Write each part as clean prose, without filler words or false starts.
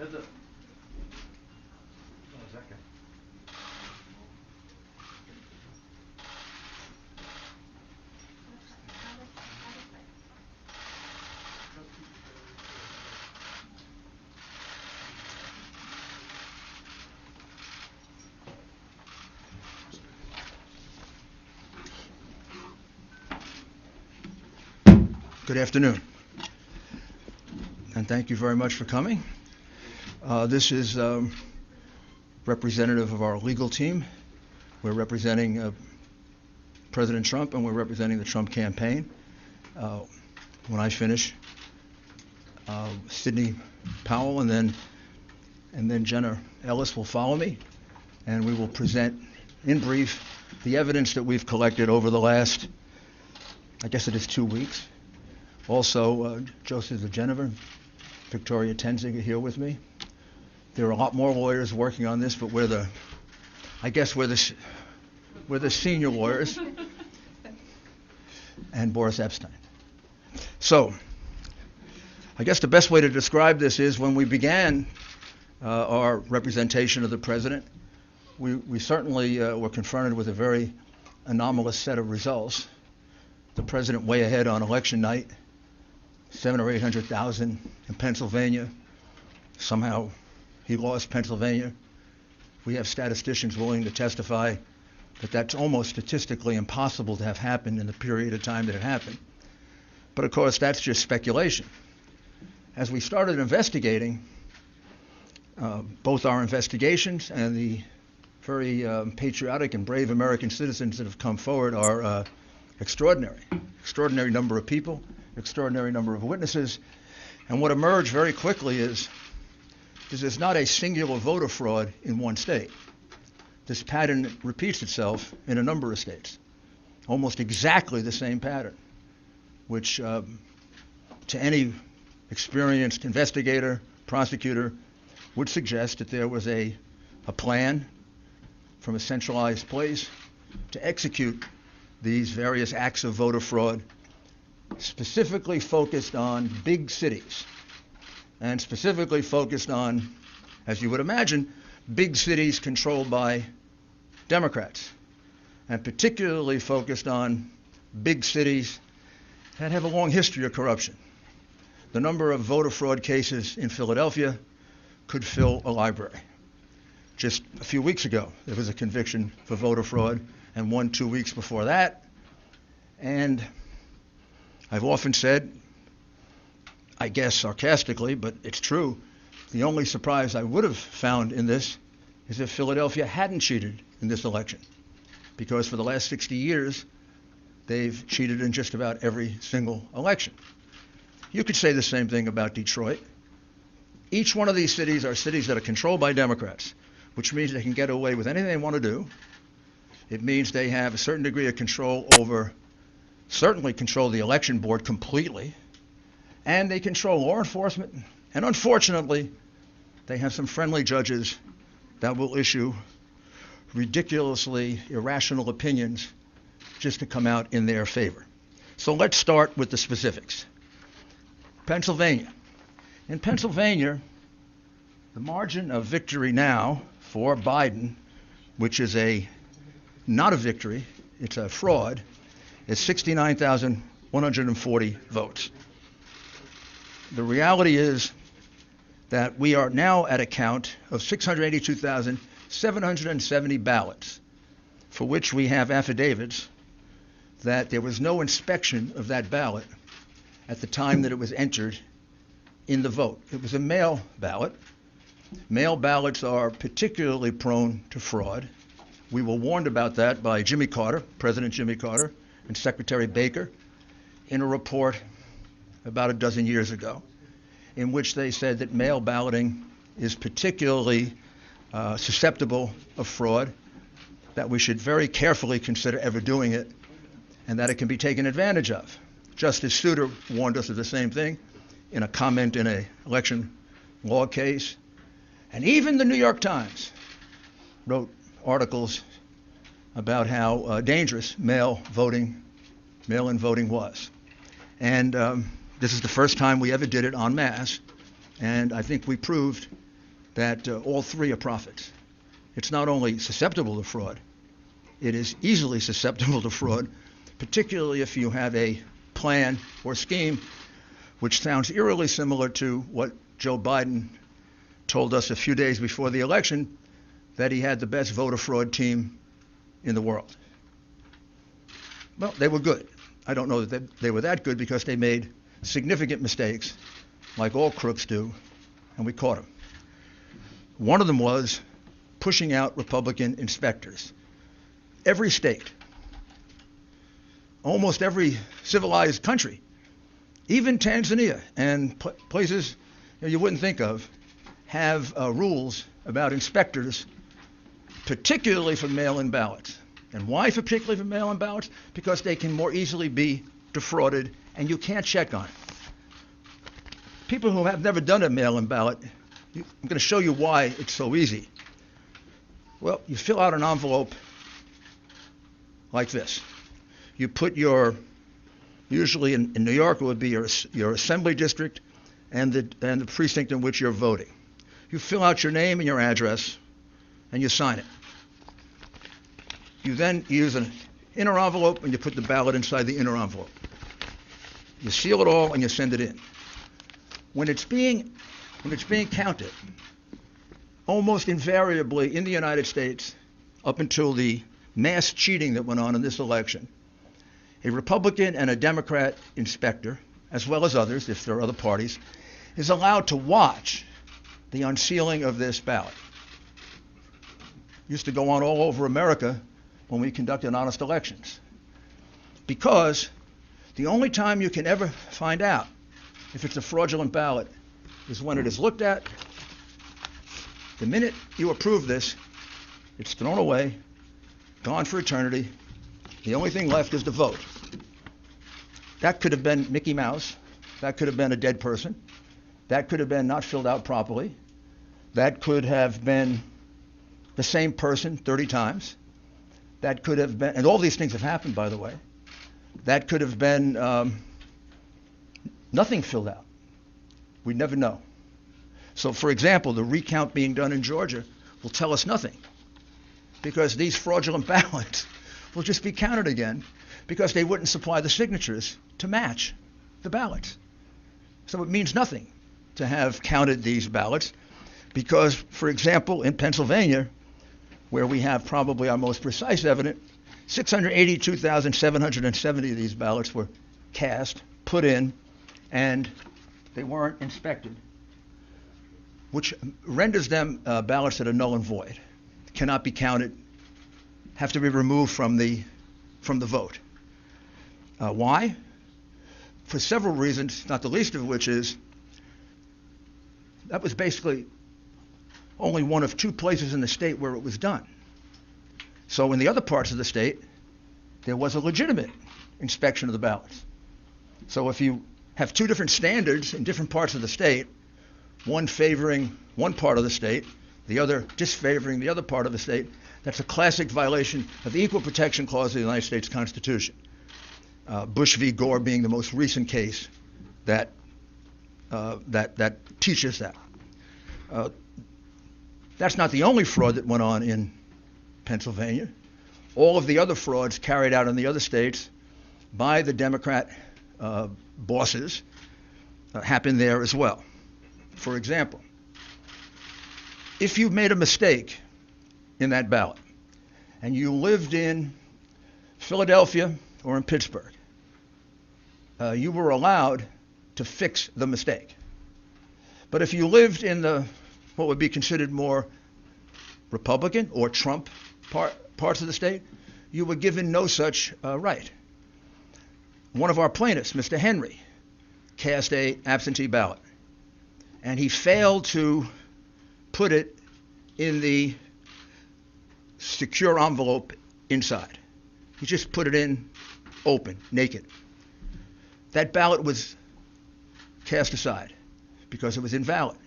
Good afternoon, and thank you very much for coming. This is representative of our legal team. We're representing President Trump, and we're representing the Trump campaign. When I finish, Sidney Powell and then Jenna Ellis will follow me, and we will present in brief the evidence that we've collected over the last, I guess it is 2 weeks. Also, Joseph DeGenever, Victoria Tenzing are here with me. There are a lot more lawyers working on this, but we're the senior lawyers, and Boris Epstein. So, I guess the best way to describe this is when we began our representation of the president, we certainly were confronted with a very anomalous set of results. The president way ahead on election night, 700,000 or 800,000 in Pennsylvania. Somehow he lost Pennsylvania. We have statisticians willing to testify that that's almost statistically impossible to have happened in the period of time that it happened. But of course, that's just speculation. As we started investigating, both our investigations and the very patriotic and brave American citizens that have come forward are extraordinary number of people, extraordinary number of witnesses. And what emerged very quickly is there's not a singular voter fraud in one state. This pattern repeats itself in a number of states, almost exactly the same pattern, which to any experienced investigator, prosecutor, would suggest that there was a plan from a centralized place to execute these various acts of voter fraud, specifically focused on big cities, and specifically focused on, as you would imagine, big cities controlled by Democrats, and particularly focused on big cities that have a long history of corruption. The number of voter fraud cases in Philadelphia could fill a library. Just a few weeks ago, there was a conviction for voter fraud, and one 2 weeks before that. And I've often said, I guess sarcastically, but it's true, the only surprise I would have found in this is if Philadelphia hadn't cheated in this election, because for the last 60 years, they've cheated in just about every single election. You could say the same thing about Detroit. Each one of these cities are cities that are controlled by Democrats, which means they can get away with anything they want to do. It means they have a certain degree of control over, certainly control the election board completely, and they control law enforcement, and unfortunately, they have some friendly judges that will issue ridiculously irrational opinions just to come out in their favor. So let's start with the specifics. Pennsylvania. In Pennsylvania, the margin of victory now for Biden, which is not a victory, it's a fraud, is 69,140 votes. The reality is that we are now at a count of 682,770 ballots, for which we have affidavits that there was no inspection of that ballot at the time that it was entered in the vote. It was a mail ballot. Mail ballots are particularly prone to fraud. We were warned about that by Jimmy Carter, President Jimmy Carter, and Secretary Baker in a report about a dozen years ago, in which they said that mail balloting is particularly susceptible of fraud, that we should very carefully consider ever doing it, and that it can be taken advantage of. Justice Souter warned us of the same thing in a comment in an election law case. And even the New York Times wrote articles about how dangerous mail-in voting was. And this is the first time we ever did it en masse, and I think we proved that all three are profits. It's not only susceptible to fraud, it is easily susceptible to fraud, particularly if you have a plan or scheme which sounds eerily similar to what Joe Biden told us a few days before the election, that he had the best voter fraud team in the world. Well, they were good. I don't know that they were that good because they made significant mistakes, like all crooks do, and we caught them. One of them was pushing out Republican inspectors. Every state, almost every civilized country, even Tanzania and places you wouldn't think of, have rules about inspectors, particularly for mail-in ballots. And why particularly for mail-in ballots? Because they can more easily be defrauded, and you can't check on it. People who have never done a mail-in ballot, I'm going to show you why it's so easy. Well, you fill out an envelope like this. You put your, usually in New York it would be your assembly district and the precinct in which you're voting. You fill out your name and your address, and you sign it. You then use an inner envelope, and you put the ballot inside the inner envelope. You seal it all, and you send it in. When it's being counted, almost invariably in the United States, up until the mass cheating that went on in this election, a Republican and a Democrat inspector, as well as others, if there are other parties, is allowed to watch the unsealing of this ballot. Used to go on all over America when we conducted honest elections. Because the only time you can ever find out if it's a fraudulent ballot is when it is looked at. The minute you approve this, it's thrown away, gone for eternity. The only thing left is the vote. That could have been Mickey Mouse. That could have been a dead person. That could have been not filled out properly. That could have been the same person 30 times. That could have been, and all these things have happened, by the way. That could have been nothing filled out. We'd never know. So, for example, the recount being done in Georgia will tell us nothing, because these fraudulent ballots will just be counted again because they wouldn't supply the signatures to match the ballots. So it means nothing to have counted these ballots because, for example, in Pennsylvania, where we have probably our most precise evidence, 682,770 of these ballots were cast, put in, and they weren't inspected, which renders them ballots that are null and void, cannot be counted, have to be removed from the vote. Why? For several reasons, not the least of which is that was basically only one of two places in the state where it was done. So in the other parts of the state, there was a legitimate inspection of the ballots. So if you have two different standards in different parts of the state, one favoring one part of the state, the other disfavoring the other part of the state, that's a classic violation of the Equal Protection Clause of the United States Constitution. Bush v. Gore being the most recent case that teaches that. That's not the only fraud that went on in Pennsylvania. All of the other frauds carried out in the other states by the Democrat bosses happened there as well. For example, if you made a mistake in that ballot and you lived in Philadelphia or in Pittsburgh, you were allowed to fix the mistake. But if you lived in what would be considered more Republican or Trump parts of the state, you were given no such right. One of our plaintiffs, Mr. Henry, cast an absentee ballot, and he failed to put it in the secure envelope inside. He just put it in open, naked. That ballot was cast aside because it was invalid,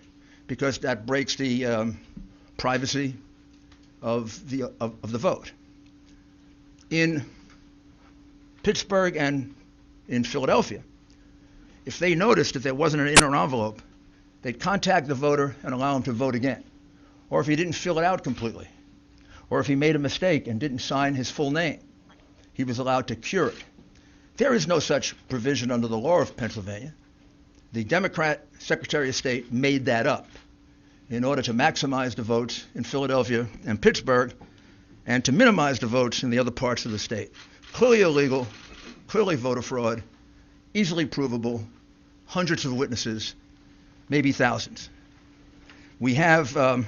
because that breaks the privacy of the vote. In Pittsburgh and in Philadelphia, if they noticed that there wasn't an inner envelope, they'd contact the voter and allow him to vote again. or if he didn't fill it out completely, or if he made a mistake and didn't sign his full name, he was allowed to cure it. There is no such provision under the law of Pennsylvania. The Democrat Secretary of State made that up in order to maximize the votes in Philadelphia and Pittsburgh and to minimize the votes in the other parts of the state. Clearly illegal, clearly voter fraud, easily provable, hundreds of witnesses, maybe thousands. We have, to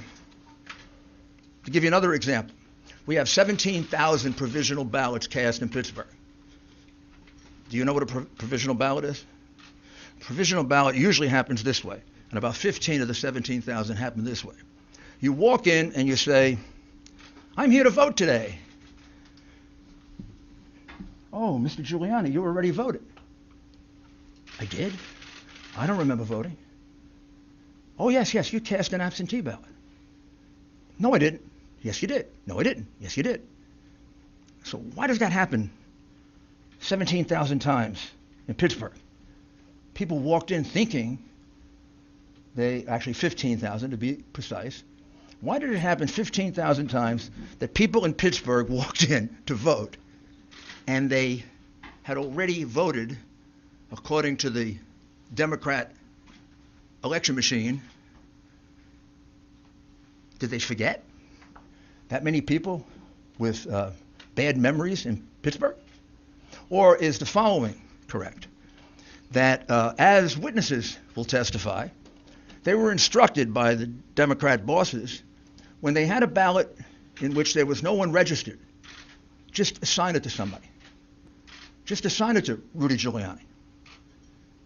give you another example, we have 17,000 provisional ballots cast in Pittsburgh. Do you know what a provisional ballot is? Provisional ballot usually happens this way, and about 15 of the 17,000 happen this way. You walk in and you say, I'm here to vote today. Oh, Mr. Giuliani, you already voted. I did? I don't remember voting. Oh, yes, you cast an absentee ballot. No, I didn't. Yes, you did. No, I didn't. Yes, you did. So why does that happen 17,000 times in Pittsburgh? People walked in thinking actually 15,000 to be precise. Why did it happen 15,000 times that people in Pittsburgh walked in to vote and they had already voted according to the Democrat election machine? Did they forget? That many people with bad memories in Pittsburgh? Or is the following correct? That as witnesses will testify, they were instructed by the Democrat bosses when they had a ballot in which there was no one registered, just assign it to somebody. Just assign it to Rudy Giuliani.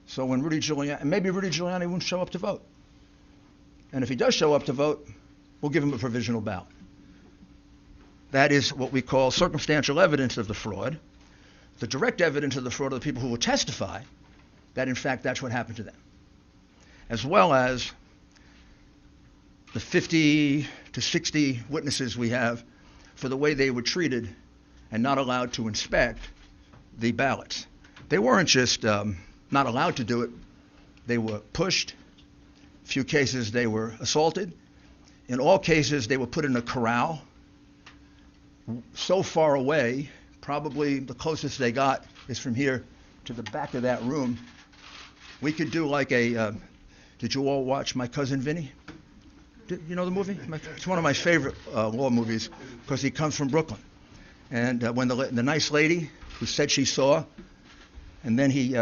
So when maybe Rudy Giuliani won't show up to vote. And if he does show up to vote, we'll give him a provisional ballot. That is what we call circumstantial evidence of the fraud. The direct evidence of the fraud are the people who will testify that, in fact, that's what happened to them, as well as the 50 to 60 witnesses we have for the way they were treated and not allowed to inspect the ballots. They weren't just not allowed to do it. They were pushed. A few cases they were assaulted. In all cases, they were put in a corral so far away, probably the closest they got is from here to the back of that room. We could do like did you all watch My Cousin Vinny? You know the movie? It's one of my favorite law movies because he comes from Brooklyn. And when the nice lady who said she saw, and then he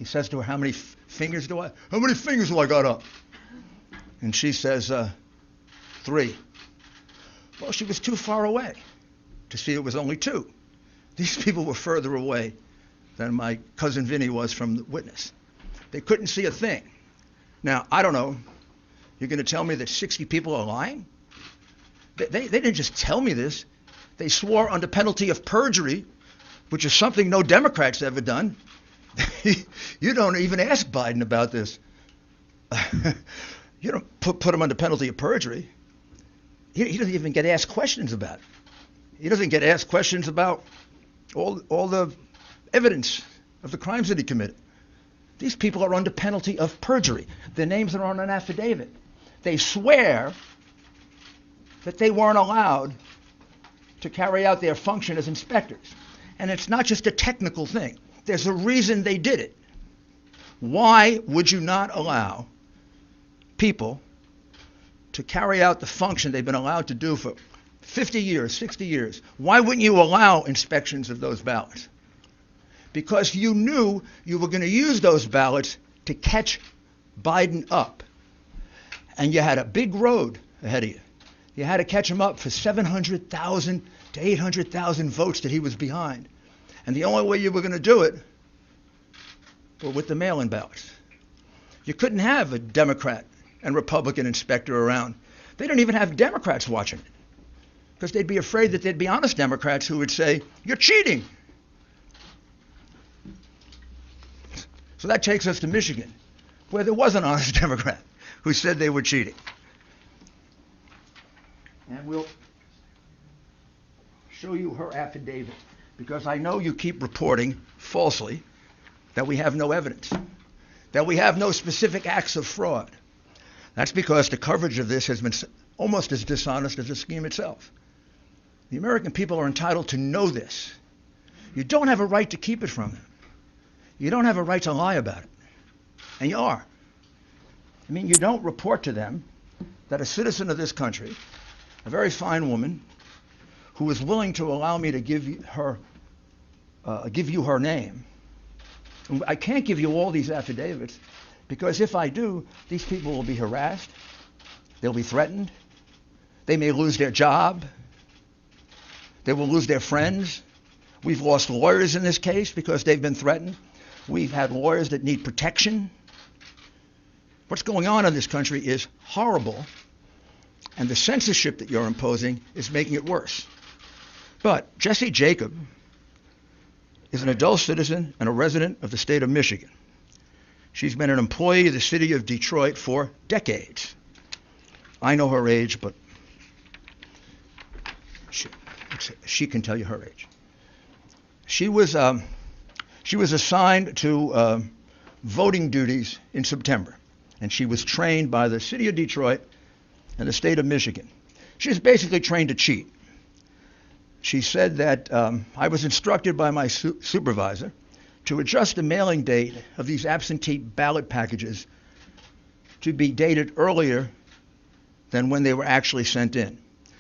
says to her, how many fingers do I got up? And she says, 3. Well, she was too far away to see it was only 2. These people were further away than my cousin Vinny was from the witness. They couldn't see a thing. Now, I don't know. You're going to tell me that 60 people are lying? They didn't just tell me this. They swore under penalty of perjury, which is something no Democrat's ever done. You don't even ask Biden about this. You don't put him under penalty of perjury. He doesn't even get asked questions about it. He doesn't get asked questions about all the evidence of the crimes that he committed. These people are under penalty of perjury. Their names are on an affidavit. They swear that they weren't allowed to carry out their function as inspectors. And it's not just a technical thing. There's a reason they did it. Why would you not allow people to carry out the function they've been allowed to do for 50 years, 60 years? Why wouldn't you allow inspections of those ballots? Because you knew you were going to use those ballots to catch Biden up. And you had a big road ahead of you. You had to catch him up for 700,000 to 800,000 votes that he was behind. And the only way you were going to do it was with the mail-in ballots. You couldn't have a Democrat and Republican inspector around. They don't even have Democrats watching it because they'd be afraid that there'd be honest Democrats who would say, you're cheating. So that takes us to Michigan, where there was an honest Democrat who said they were cheating. And we'll show you her affidavit, because I know you keep reporting falsely that we have no evidence, that we have no specific acts of fraud. That's because the coverage of this has been almost as dishonest as the scheme itself. The American people are entitled to know this. You don't have a right to keep it from them. You don't have a right to lie about it. And you are. I mean, you don't report to them that a citizen of this country, a very fine woman, who is willing to allow me to give you her name. And I can't give you all these affidavits because if I do, these people will be harassed. They'll be threatened. They may lose their job. They will lose their friends. We've lost lawyers in this case because they've been threatened. We've had lawyers that need protection. What's going on in this country is horrible, and the censorship that you're imposing is making it worse. But Jessie Jacob is an adult citizen and a resident of the state of Michigan. She's been an employee of the city of Detroit for decades. I know her age, but she can tell you her age. She was assigned to voting duties in September, and she was trained by the city of Detroit and the state of Michigan. She was basically trained to cheat. She said that I was instructed by my supervisor to adjust the mailing date of these absentee ballot packages to be dated earlier than when they were actually sent in.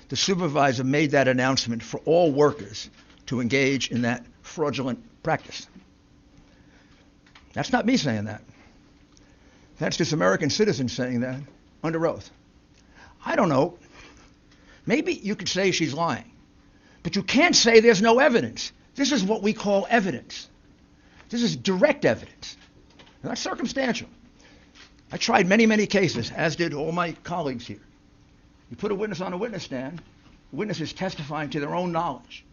The supervisor made that announcement for all workers to engage in that fraudulent practice. That's not me saying that. That's this American citizen saying that under oath. I don't know. Maybe you could say she's lying, but you can't say there's no evidence. This is what we call evidence. This is direct evidence, not circumstantial. I tried many, many cases, as did all my colleagues here. You put a witness on a witness stand, the witness is testifying to their own knowledge.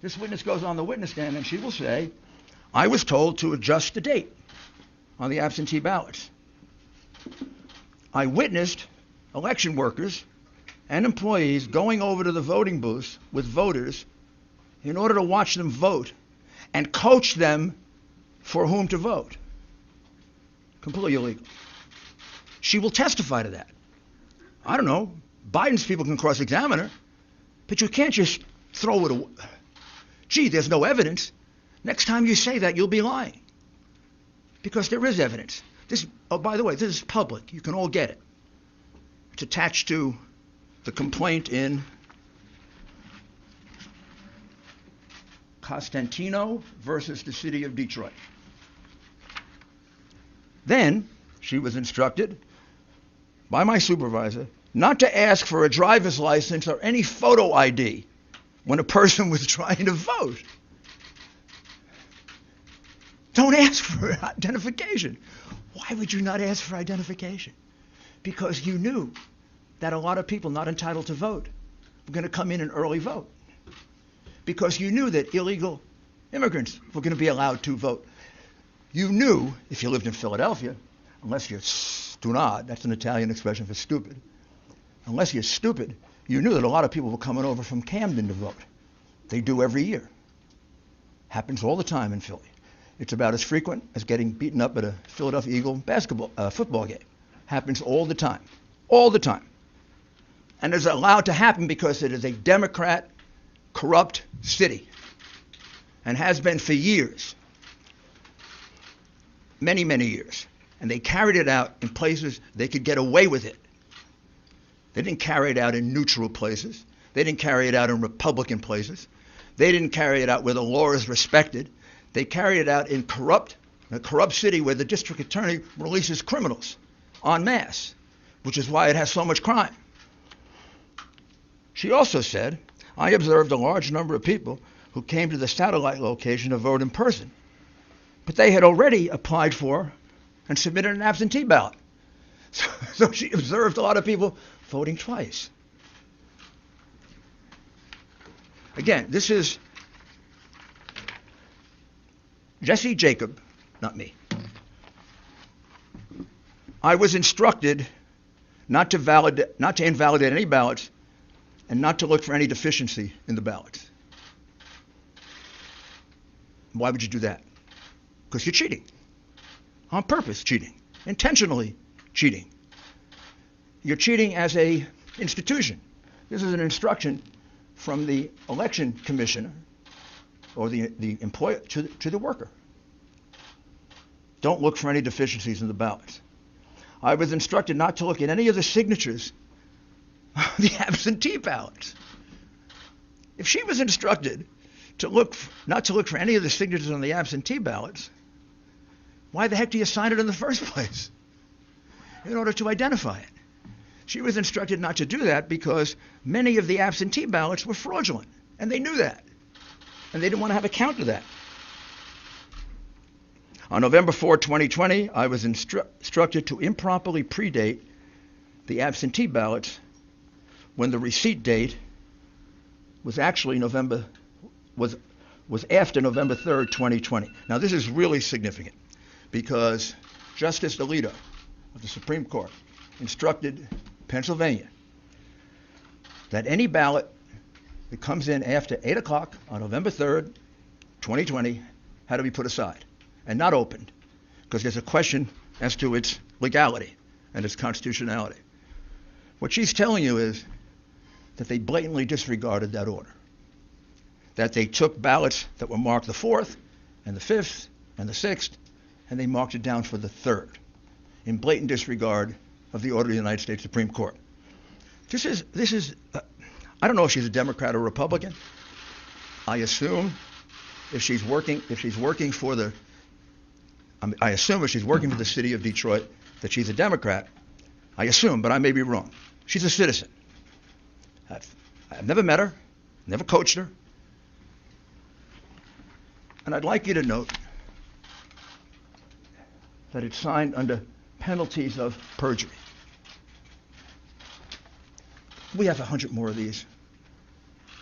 This witness goes on the witness stand and she will say, I was told to adjust the date on the absentee ballots. I witnessed election workers and employees going over to the voting booths with voters in order to watch them vote and coach them for whom to vote. Completely illegal. She will testify to that. I don't know. Biden's people can cross-examine her, but you can't just throw it away. Gee, there's no evidence. Next time you say that, you'll be lying. Because there is evidence. This, oh, by the way, this is public. You can all get it. It's attached to the complaint in Costantino versus the city of Detroit. Then she was instructed by my supervisor not to ask for a driver's license or any photo ID when a person was trying to vote. Don't ask for identification. Why would you not ask for identification? Because you knew that a lot of people not entitled to vote were going to come in and early vote. Because you knew that illegal immigrants were going to be allowed to vote. You knew, if you lived in Philadelphia, unless you're stunad, that's an Italian expression for stupid, unless you're stupid, you knew that a lot of people were coming over from Camden to vote. They do every year. Happens all the time in Philly. It's about as frequent as getting beaten up at a Philadelphia Eagle football game. Happens all the time. All the time. And it's allowed to happen because it is a Democrat, corrupt city. And has been for years. Many, many years. And they carried it out in places they could get away with it. They didn't carry it out in neutral places. They didn't carry it out in Republican places. They didn't carry it out where the law is respected. They carried it out in a corrupt city where the district attorney releases criminals en masse, which is why it has so much crime. She also said, I observed a large number of people who came to the satellite location to vote in person, but they had already applied for and submitted an absentee ballot. So she observed a lot of people voting twice. Again, this is Jessie Jacob, not me. I was instructed not to invalidate any ballots and not to look for any deficiency in the ballots. Why would you do that? Because you're cheating. On purpose cheating. Intentionally cheating. You're cheating as a institution. This is an instruction from the election commissioner or the employer to the worker. Don't look for any deficiencies in the ballots. I was instructed not to look at any of the signatures of the absentee ballots. If she was instructed not to look for any of the signatures on the absentee ballots, why the heck do you sign it in the first place? In order to identify it. She was instructed not to do that because many of the absentee ballots were fraudulent, and they knew that, and they didn't want to have a count of that. On November 4, 2020, I was instructed to improperly predate the absentee ballots when the receipt date was actually was after November 3rd, 2020. Now this is really significant because Justice Alito of the Supreme Court instructed Pennsylvania that any ballot that comes in after 8 o'clock on November 3rd, 2020 had to be put aside and not opened because there's a question as to its legality and its constitutionality. What she's telling you is that they blatantly disregarded that order, that they took ballots that were marked the 4th and the 5th and the 6th, and they marked it down for the 3rd in blatant disregard of the order of the United States Supreme Court. This is I don't know if she's a Democrat or Republican. I assume if she's working for the city of Detroit that she's a Democrat. I assume, but I may be wrong. She's a citizen. I've never met her, never coached her. And I'd like you to note that it's signed under penalties of perjury. We have 100 more of these.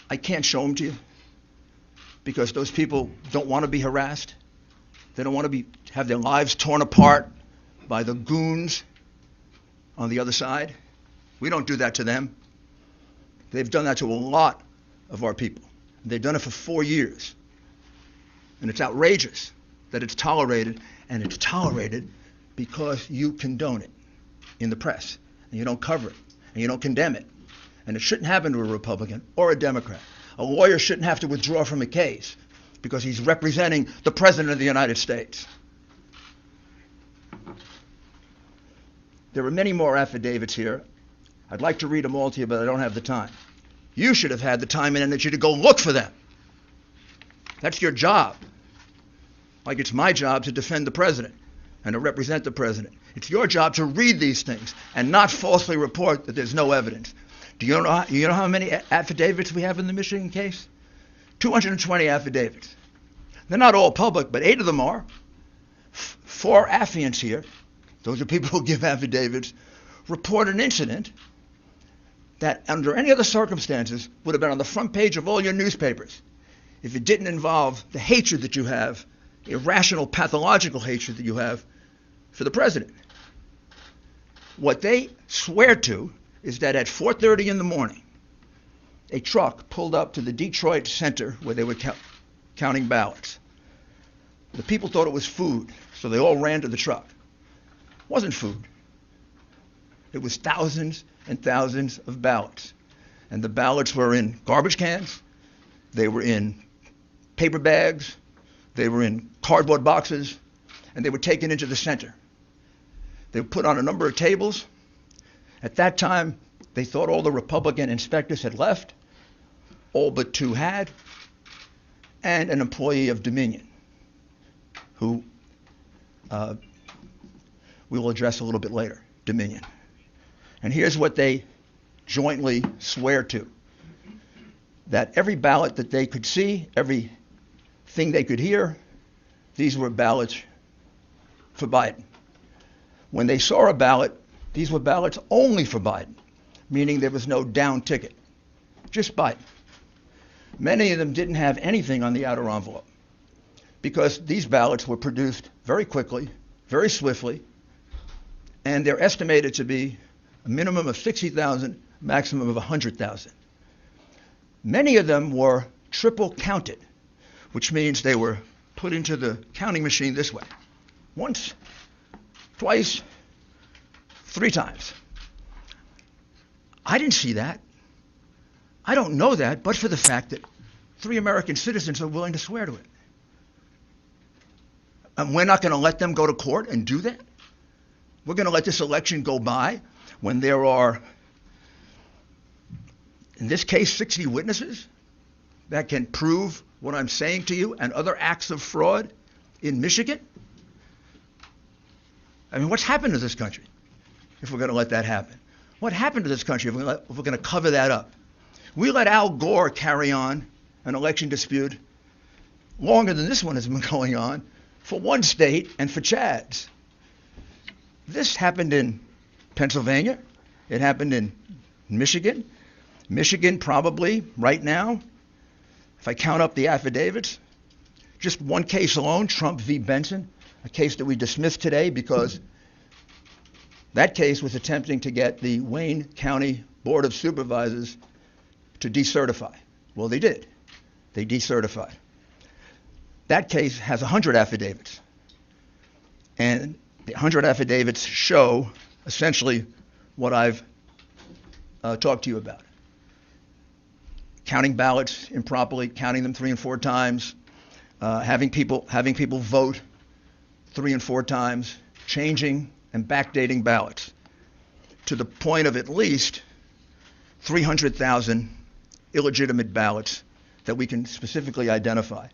I can't show them to you because those people don't want to be harassed. They don't want to have their lives torn apart by the goons on the other side. We don't do that to them. They've done that to a lot of our people. They've done it for 4 years. And it's outrageous that it's tolerated, and it's tolerated because you condone it in the press, and you don't cover it, and you don't condemn it. And it shouldn't happen to a Republican or a Democrat. A lawyer shouldn't have to withdraw from a case because he's representing the President of the United States. There are many more affidavits here. I'd like to read them all to you, but I don't have the time. You should have had the time and energy to go look for them. That's your job. Like it's my job to defend the President and to represent the President. It's your job to read these things and not falsely report that there's no evidence. Do you know how many affidavits we have in the Michigan case? 220 affidavits. They're not all public, but 8 of them are. 4 affiants here, those are people who give affidavits, report an incident that under any other circumstances would have been on the front page of all your newspapers if it didn't involve the hatred that you have, irrational, pathological hatred that you have for the President. What they swear to is that at 4:30 in the morning, a truck pulled up to the Detroit center where they were counting ballots. The people thought it was food, so they all ran to the truck. It wasn't food. It was thousands and thousands of ballots. And the ballots were in garbage cans, they were in paper bags, they were in cardboard boxes, and they were taken into the center. They were put on a number of tables. At that time, they thought all the Republican inspectors had left, all but 2 had, and an employee of Dominion, who we will address a little bit later, Dominion. And here's what they jointly swear to, that every ballot that they could see, everything they could hear, these were ballots for Biden. When they saw a ballot, these were ballots only for Biden, meaning there was no down ticket, just Biden. Many of them didn't have anything on the outer envelope because these ballots were produced very quickly, very swiftly, and they're estimated to be a minimum of 60,000, maximum of 100,000. Many of them were triple counted, which means they were put into the counting machine this way. Once, twice, 3 times. I didn't see that. I don't know that, but for the fact that 3 American citizens are willing to swear to it. And we're not going to let them go to court and do that? We're going to let this election go by when there are, in this case, 60 witnesses that can prove what I'm saying to you and other acts of fraud in Michigan? I mean, what's happened to this country if we're going to let that happen? What happened to this country if we're going to cover that up? We let Al Gore carry on an election dispute longer than this one has been going on for one state and for Chad's. This happened in Pennsylvania. It happened in Michigan. Michigan probably right now, if I count up the affidavits, just one case alone, Trump v. Benson, a case that we dismissed today because that case was attempting to get the Wayne County Board of Supervisors to decertify. Well, they did. They decertified. That case has 100 affidavits. And the 100 affidavits show essentially what I've talked to you about. Counting ballots improperly, counting them 3 and 4 times, having people vote 3 and 4 times, changing and backdating ballots to the point of at least 300,000 illegitimate ballots that we can specifically identify.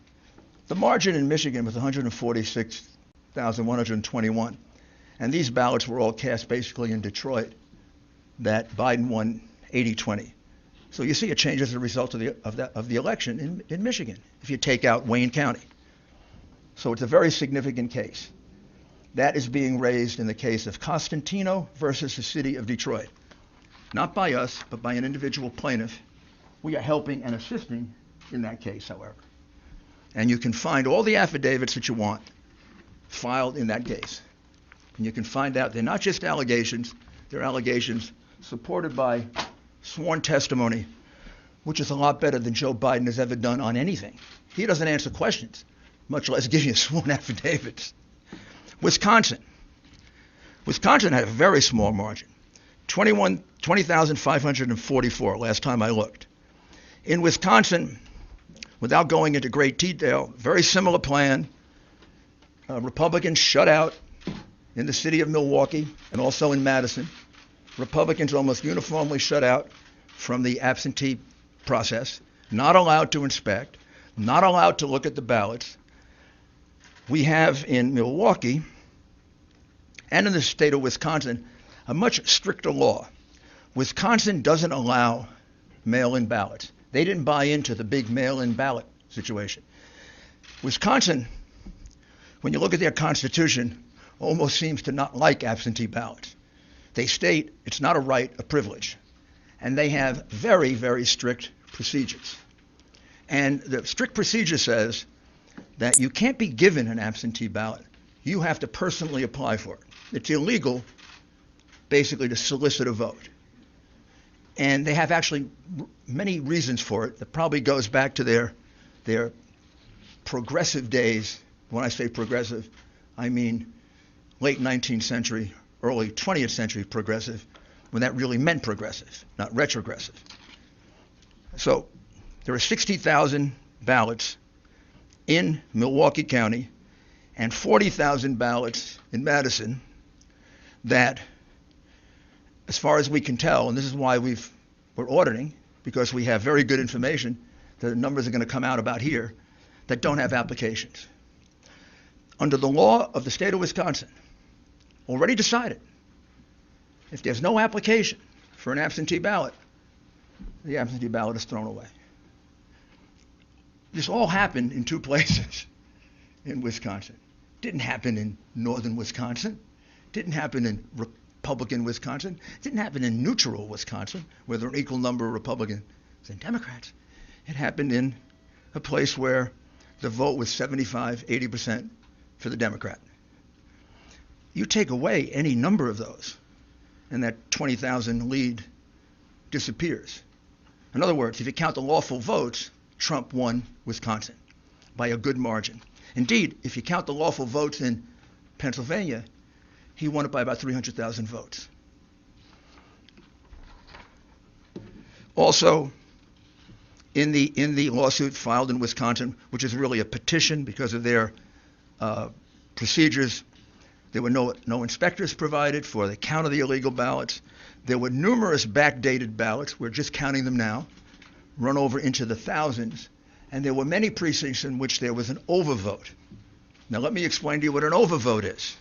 The margin in Michigan was 146,121, and these ballots were all cast basically in Detroit that Biden won 80-20. So you see a change as a result of the election in Michigan if you take out Wayne County. So it's a very significant case. That is being raised in the case of Costantino versus the city of Detroit. Not by us, but by an individual plaintiff. We are helping and assisting in that case, however. And you can find all the affidavits that you want filed in that case. And you can find out they're not just allegations, they're allegations supported by sworn testimony, which is a lot better than Joe Biden has ever done on anything. He doesn't answer questions, much less give you sworn affidavits. Wisconsin had a very small margin, 20,544 last time I looked. In Wisconsin, without going into great detail, very similar plan. Republicans shut out in the city of Milwaukee and also in Madison. Republicans almost uniformly shut out from the absentee process, not allowed to inspect, not allowed to look at the ballots. We have in Milwaukee and in the state of Wisconsin a much stricter law. Wisconsin doesn't allow mail-in ballots. They didn't buy into the big mail-in ballot situation. Wisconsin, when you look at their constitution, almost seems to not like absentee ballots. They state it's not a right, a privilege. And they have very, very strict procedures. And the strict procedure says that you can't be given an absentee ballot. You have to personally apply for it. It's illegal, basically, to solicit a vote. And they have actually many reasons for it. That probably goes back to their progressive days. When I say progressive, I mean late 19th century, early 20th century progressive, when that really meant progressive, not retrogressive. So there are 60,000 ballots in Milwaukee County and 40,000 ballots in Madison that, as far as we can tell, and this is why we're auditing, because we have very good information that the numbers are going to come out about here, that don't have applications. Under the law of the state of Wisconsin, already decided, if there's no application for an absentee ballot, the absentee ballot is thrown away. This all happened in 2 places in Wisconsin. Didn't happen in northern Wisconsin. Didn't happen in Republican Wisconsin. Didn't happen in neutral Wisconsin, where there are an equal number of Republicans and Democrats. It happened in a place where the vote was 75, 80% for the Democrat. You take away any number of those, and that 20,000 lead disappears. In other words, if you count the lawful votes, Trump won Wisconsin by a good margin. Indeed, if you count the lawful votes in Pennsylvania, he won it by about 300,000 votes. Also, in the lawsuit filed in Wisconsin, which is really a petition because of their procedures, there were no inspectors provided for the count of the illegal ballots. There were numerous backdated ballots. We're just counting them now, run over into the thousands. And there were many precincts in which there was an overvote. Now let me explain to you what an overvote is,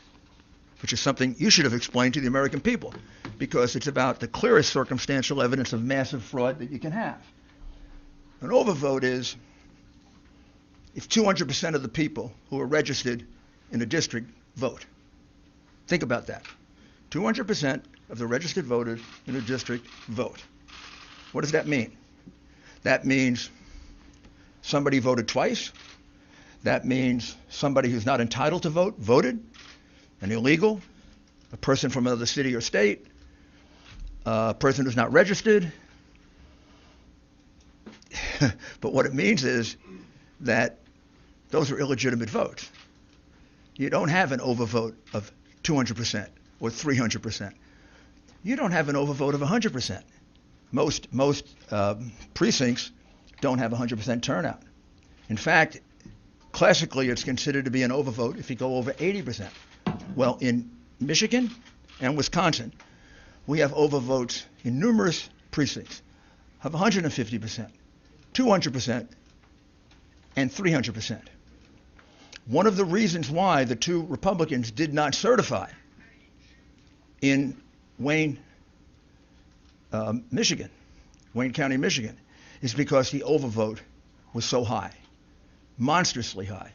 which is something you should have explained to the American people, because it's about the clearest circumstantial evidence of massive fraud that you can have. An overvote is if 200% of the people who are registered in a district vote. Think about that. 200% of the registered voters in a district vote. What does that mean? That means somebody voted twice. That means somebody who's not entitled to vote voted, an illegal, a person from another city or state, a person who's not registered. But what it means is that those are illegitimate votes. You don't have an overvote of 200% or 300%. You don't have an overvote of 100%. Most precincts don't have 100% turnout. In fact, classically, it's considered to be an overvote if you go over 80%. Well, in Michigan and Wisconsin, we have overvotes in numerous precincts of 150%, 200%, and 300%. One of the reasons why the two Republicans did not certify in Wayne, Michigan, Wayne County, Michigan, is because the overvote was so high, monstrously high,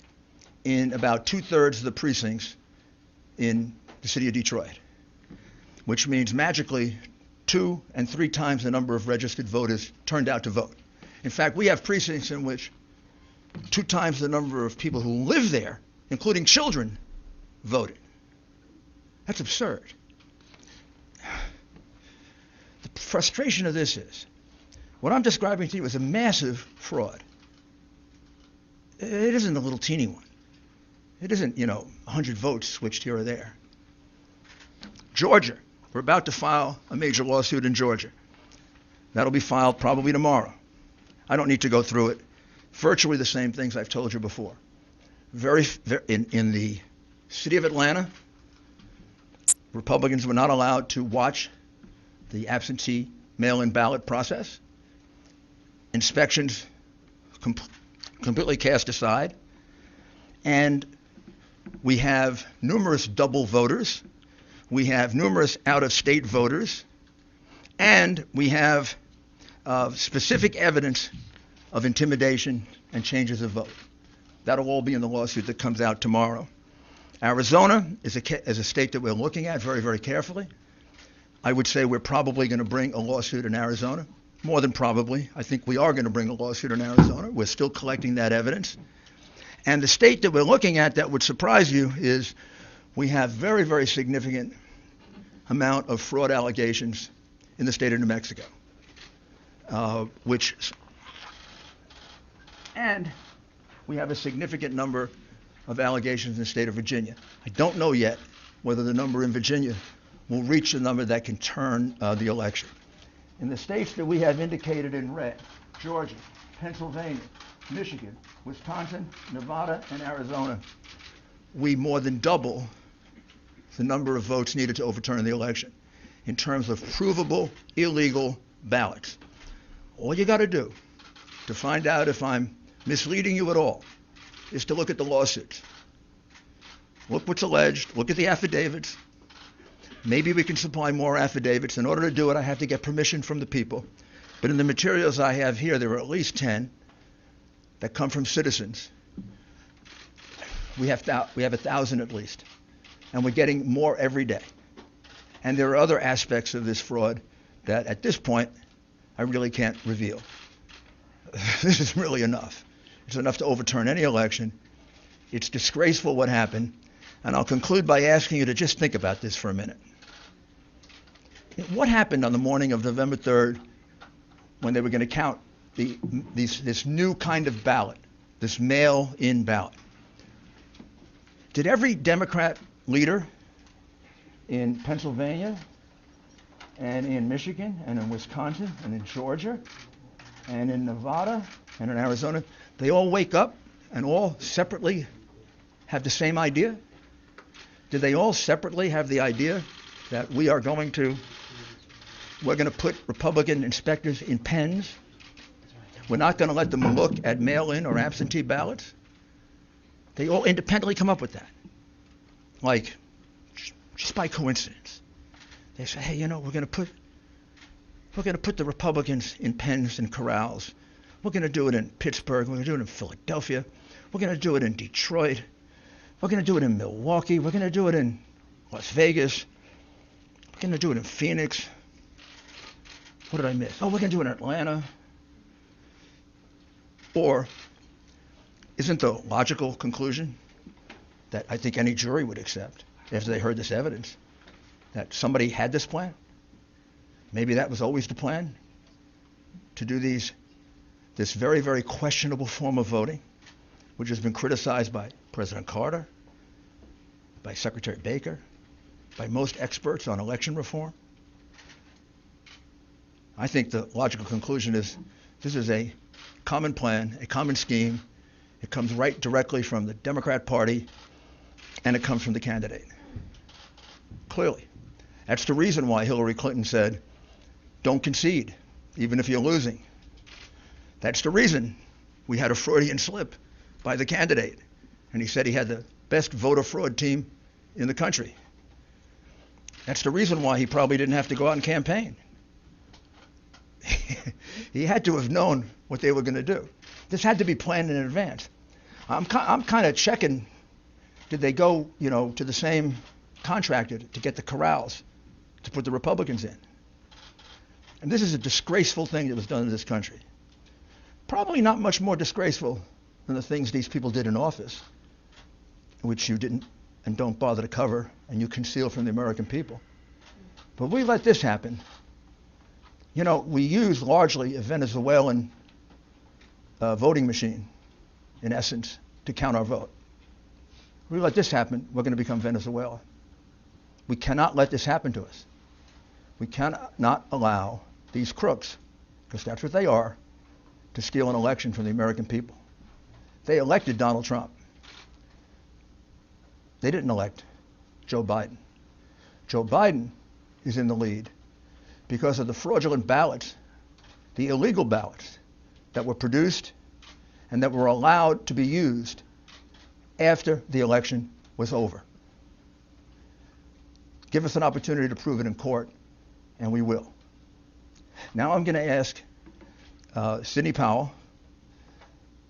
in about 2/3 of the precincts in the city of Detroit, which means magically 2 and 3 times the number of registered voters turned out to vote. In fact, we have precincts in which 2 times the number of people who live there, including children, voted. That's absurd. The frustration of this is, what I'm describing to you is a massive fraud. It isn't a little teeny one. It isn't, 100 votes switched here or there. Georgia, we're about to file a major lawsuit in Georgia. That'll be filed probably tomorrow. I don't need to go through it. Virtually the same things I've told you before. In the city of Atlanta, Republicans were not allowed to watch the absentee mail-in ballot process. Inspections completely cast aside. And we have numerous double voters. We have numerous out-of-state voters. And we have specific evidence of intimidation and changes of vote. That'll all be in the lawsuit that comes out tomorrow. Arizona is a state that we're looking at very, very carefully. I would say we're probably going to bring a lawsuit in Arizona. More than probably. I think we are going to bring a lawsuit in Arizona. We're still collecting that evidence. And the state that we're looking at that would surprise you is we have very, very significant amount of fraud allegations in the state of New Mexico, and we have a significant number of allegations in the state of Virginia. I don't know yet whether the number in Virginia will reach the number that can turn the election. In the states that we have indicated in red, Georgia, Pennsylvania, Michigan, Wisconsin, Nevada, and Arizona, we more than double the number of votes needed to overturn the election in terms of provable illegal ballots. All you got to do to find out if I'm misleading you at all is to look at the lawsuits. Look what's alleged, look at the affidavits. Maybe we can supply more affidavits. In order to do it, I have to get permission from the people. But in the materials I have here, there are at least 10 that come from citizens. We have 1,000 at least. And we're getting more every day. And there are other aspects of this fraud that at this point, I really can't reveal. This is really enough. It's enough to overturn any election. It's disgraceful what happened. And I'll conclude by asking you to just think about this for a minute. What happened on the morning of November 3rd when they were going to count this new kind of ballot, this mail-in ballot? Did every Democrat leader in Pennsylvania and in Michigan, and in Wisconsin, and in Georgia, and in Nevada, and in Arizona, they all wake up and all separately have the same idea? Do they all separately have the idea that we're going to put Republican inspectors in pens? We're not going to let them look at mail-in or absentee ballots? They all independently come up with that. Like, just by coincidence. They say, hey, we're going to put the Republicans in pens and corrals. We're going to do it in Pittsburgh. We're going to do it in Philadelphia. We're going to do it in Detroit. We're going to do it in Milwaukee. We're going to do it in Las Vegas. We're going to do it in Phoenix. What did I miss? Oh, we're going to do it in Atlanta. Or isn't the logical conclusion that I think any jury would accept after they heard this evidence that somebody had this plan? Maybe that was always the plan, to do this very, very questionable form of voting, which has been criticized by President Carter, by Secretary Baker, by most experts on election reform. I think the logical conclusion is this is a common plan, a common scheme. It comes right directly from the Democrat Party, and it comes from the candidate. Clearly. That's the reason why Hillary Clinton said, don't concede, even if you're losing. That's the reason we had a Freudian slip by the candidate. And he said he had the best voter fraud team in the country. That's the reason why he probably didn't have to go out and campaign. He had to have known what they were going to do. This had to be planned in advance. I'm kind of checking, did they go, to the same contractor to get the corrals to put the Republicans in? And this is a disgraceful thing that was done in this country. Probably not much more disgraceful than the things these people did in office, which you didn't and don't bother to cover and you conceal from the American people. But we let this happen. We use largely a Venezuelan voting machine, in essence, to count our vote. We let this happen, we're going to become Venezuela. We cannot let this happen to us. We cannot allow these crooks, because that's what they are, to steal an election from the American people. They elected Donald Trump. They didn't elect Joe Biden. Joe Biden is in the lead because of the fraudulent ballots, the illegal ballots that were produced and that were allowed to be used after the election was over. Give us an opportunity to prove it in court, and we will. Now I'm going to ask Sidney Powell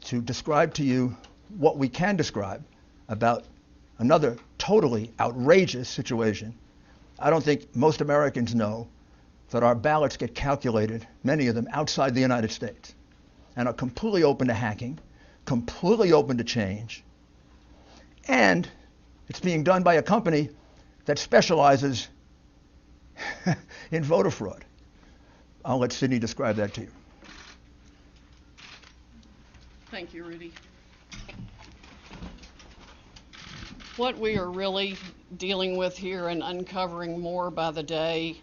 to describe to you what we can describe about another totally outrageous situation. I don't think most Americans know that our ballots get calculated, many of them outside the United States, and are completely open to hacking, completely open to change, and it's being done by a company that specializes in voter fraud. I'll let Sidney describe that to you. Thank you, Rudy. What we are really dealing with here and uncovering more by the day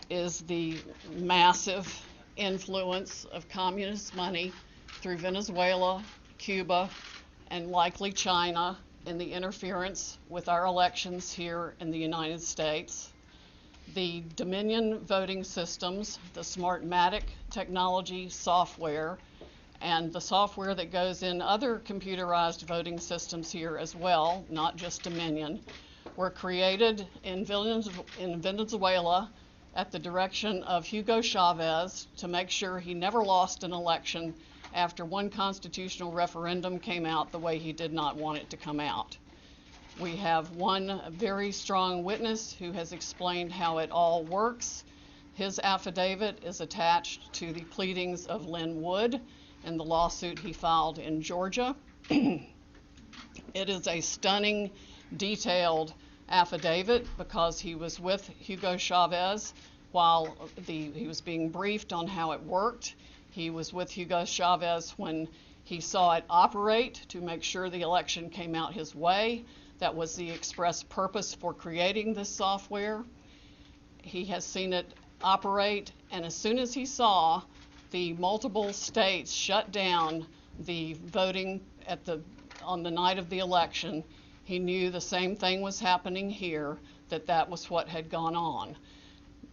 is the massive influence of communist money through Venezuela, Cuba, and likely China in the interference with our elections here in the United States. The Dominion voting systems, the Smartmatic technology software, and the software that goes in other computerized voting systems here as well, not just Dominion, were created in Venezuela at the direction of Hugo Chavez to make sure he never lost an election after one constitutional referendum came out the way he did not want it to come out. We have one very strong witness who has explained how it all works. His affidavit is attached to the pleadings of Lynn Wood in the lawsuit he filed in Georgia. It is a stunning, detailed affidavit because he was with Hugo Chavez while he was being briefed on how it worked. He was with Hugo Chavez when he saw it operate to make sure the election came out his way. That was the express purpose for creating this software. He has seen it operate, and as soon as he saw the multiple states shut down the voting on the night of the election, he knew the same thing was happening here, that was what had gone on.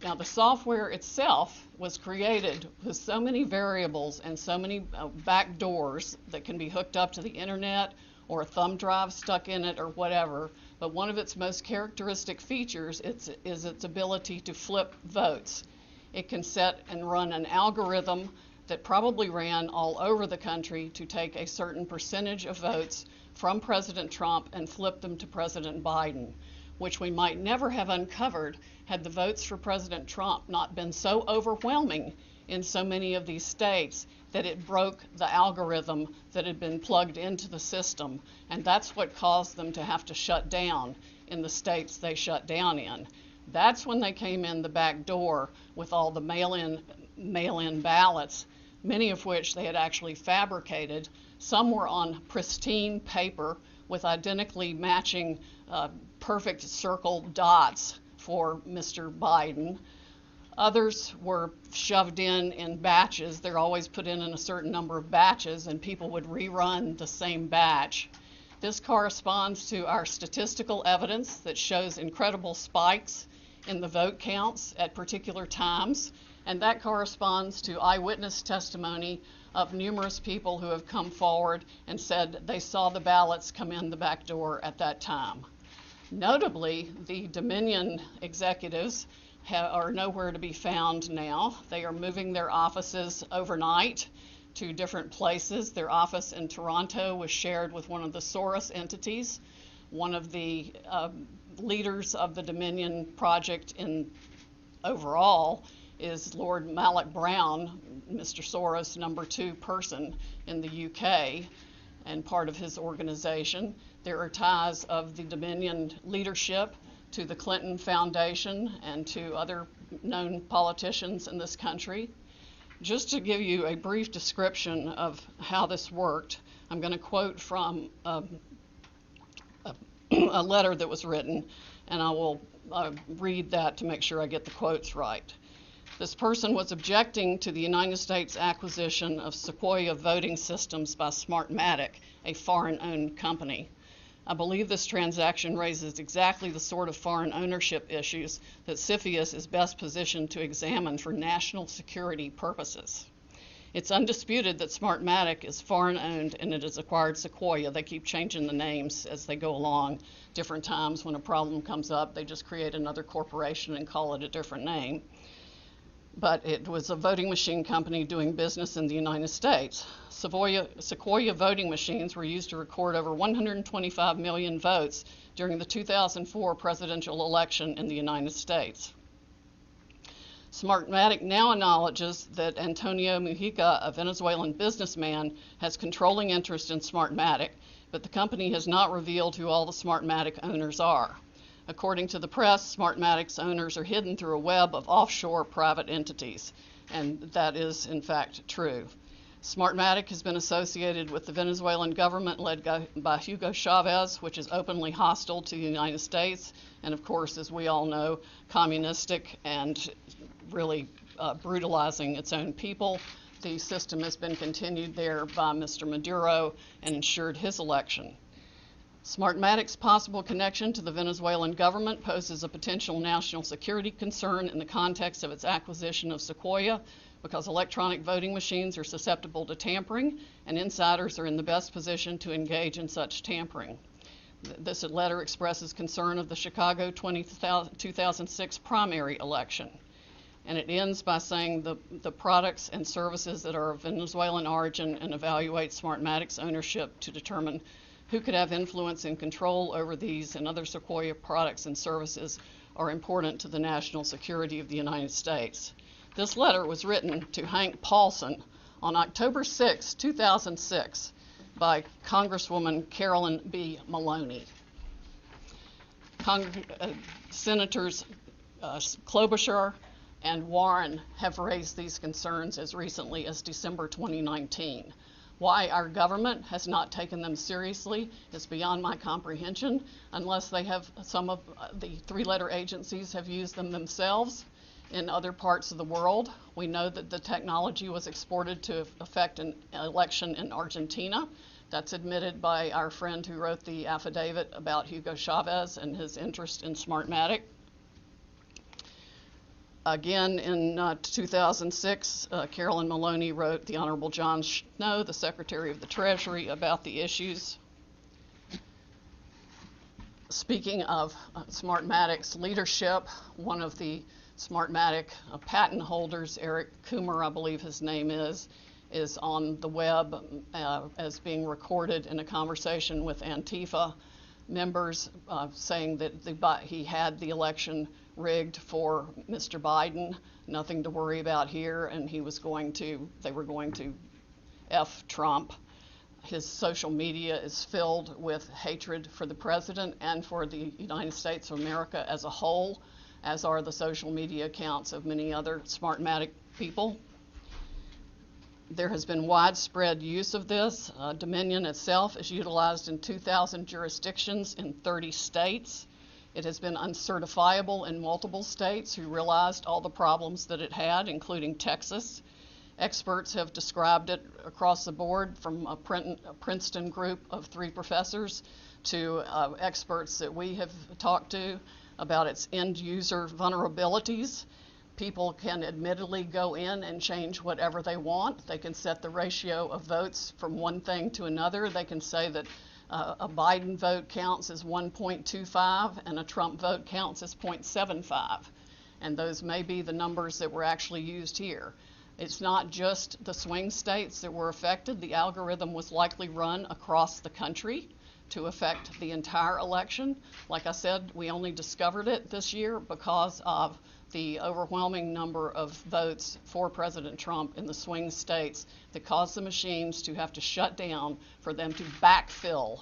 Now, the software itself was created with so many variables and so many back doors that can be hooked up to the internet or a thumb drive stuck in it or whatever, but one of its most characteristic features is its ability to flip votes. It can set and run an algorithm that probably ran all over the country to take a certain percentage of votes from President Trump and flip them to President Biden, which we might never have uncovered had the votes for President Trump not been so overwhelming in so many of these states that it broke the algorithm that had been plugged into the system. And that's what caused them to have to shut down in the states they shut down in. That's when they came in the back door with all the mail-in ballots, many of which they had actually fabricated. Some were on pristine paper with identically matching perfect circle dots for Mr. Biden. Others were shoved in batches. They're always put in a certain number of batches, and people would rerun the same batch. This corresponds to our statistical evidence that shows incredible spikes in the vote counts at particular times, and that corresponds to eyewitness testimony of numerous people who have come forward and said they saw the ballots come in the back door at that time. Notably, the Dominion executives are nowhere to be found now. They are moving their offices overnight to different places. Their office in Toronto was shared with one of the Soros entities. One of the leaders of the Dominion project overall is Lord Malloch Brown, Mr. Soros' number 2 person in the UK, and part of his organization. There are ties of the Dominion leadership to the Clinton Foundation and to other known politicians in this country. Just to give you a brief description of how this worked, I'm going to quote from a letter that was written, and I will read that to make sure I get the quotes right. This person was objecting to the United States acquisition of Sequoia voting systems by Smartmatic, a foreign-owned company. I believe this transaction raises exactly the sort of foreign ownership issues that CFIUS is best positioned to examine for national security purposes. It's undisputed that Smartmatic is foreign-owned and it has acquired Sequoia. They keep changing the names as they go along. Different times when a problem comes up, they just create another corporation and call it a different name. But it was a voting machine company doing business in the United States. Sequoia voting machines were used to record over 125 million votes during the 2004 presidential election in the United States. Smartmatic now acknowledges that Antonio Mujica, a Venezuelan businessman, has controlling interest in Smartmatic, but the company has not revealed who all the Smartmatic owners are. According to the press, Smartmatic's owners are hidden through a web of offshore private entities, and that is in fact true. Smartmatic has been associated with the Venezuelan government led by Hugo Chavez, which is openly hostile to the United States, and of course, as we all know, communistic and really brutalizing its own people. The system has been continued there by Mr. Maduro and ensured his election. Smartmatic's possible connection to the Venezuelan government poses a potential national security concern in the context of its acquisition of Sequoia, because electronic voting machines are susceptible to tampering, and insiders are in the best position to engage in such tampering. This letter expresses concern of the Chicago 2006 primary election. And it ends by saying the products and services that are of Venezuelan origin, and evaluate Smartmatic's ownership to determine who could have influence and control over these and other Sequoia products and services are important to the national security of the United States. This letter was written to Hank Paulson on October 6, 2006 by Congresswoman Carolyn B. Maloney. Senators Klobuchar and Warren have raised these concerns as recently as December 2019. Why our government has not taken them seriously is beyond my comprehension, unless they have, some of the three-letter agencies have used them themselves. in other parts of the world. We know that the technology was exported to affect an election in Argentina. That's admitted by our friend who wrote the affidavit about Hugo Chavez and his interest in Smartmatic. Again, in 2006, Carolyn Maloney wrote the Honorable John Snow, the Secretary of the Treasury, about the issues. Speaking of Smartmatic's leadership, one of the Smartmatic patent holders, Eric Coomer, I believe his name is on the web as being recorded in a conversation with Antifa members, saying that he had the election rigged for Mr. Biden, nothing to worry about here, and they were going to F Trump. His social media is filled with hatred for the president and for the United States of America as a whole, as are the social media accounts of many other Smartmatic people. There has been widespread use of this. Dominion itself is utilized in 2,000 jurisdictions in 30 states. It has been uncertifiable in multiple states who realized all the problems that it had, including Texas. Experts have described it across the board, from a Princeton group of 3 professors to experts that we have talked to about its end user vulnerabilities. People can admittedly go in and change whatever they want. They can set the ratio of votes from one thing to another. They can say that a Biden vote counts as 1.25 and a Trump vote counts as 0.75. And those may be the numbers that were actually used here. It's not just the swing states that were affected. The algorithm was likely run across the country to affect the entire election. Like I said, we only discovered it this year because of the overwhelming number of votes for President Trump in the swing states that caused the machines to have to shut down for them to backfill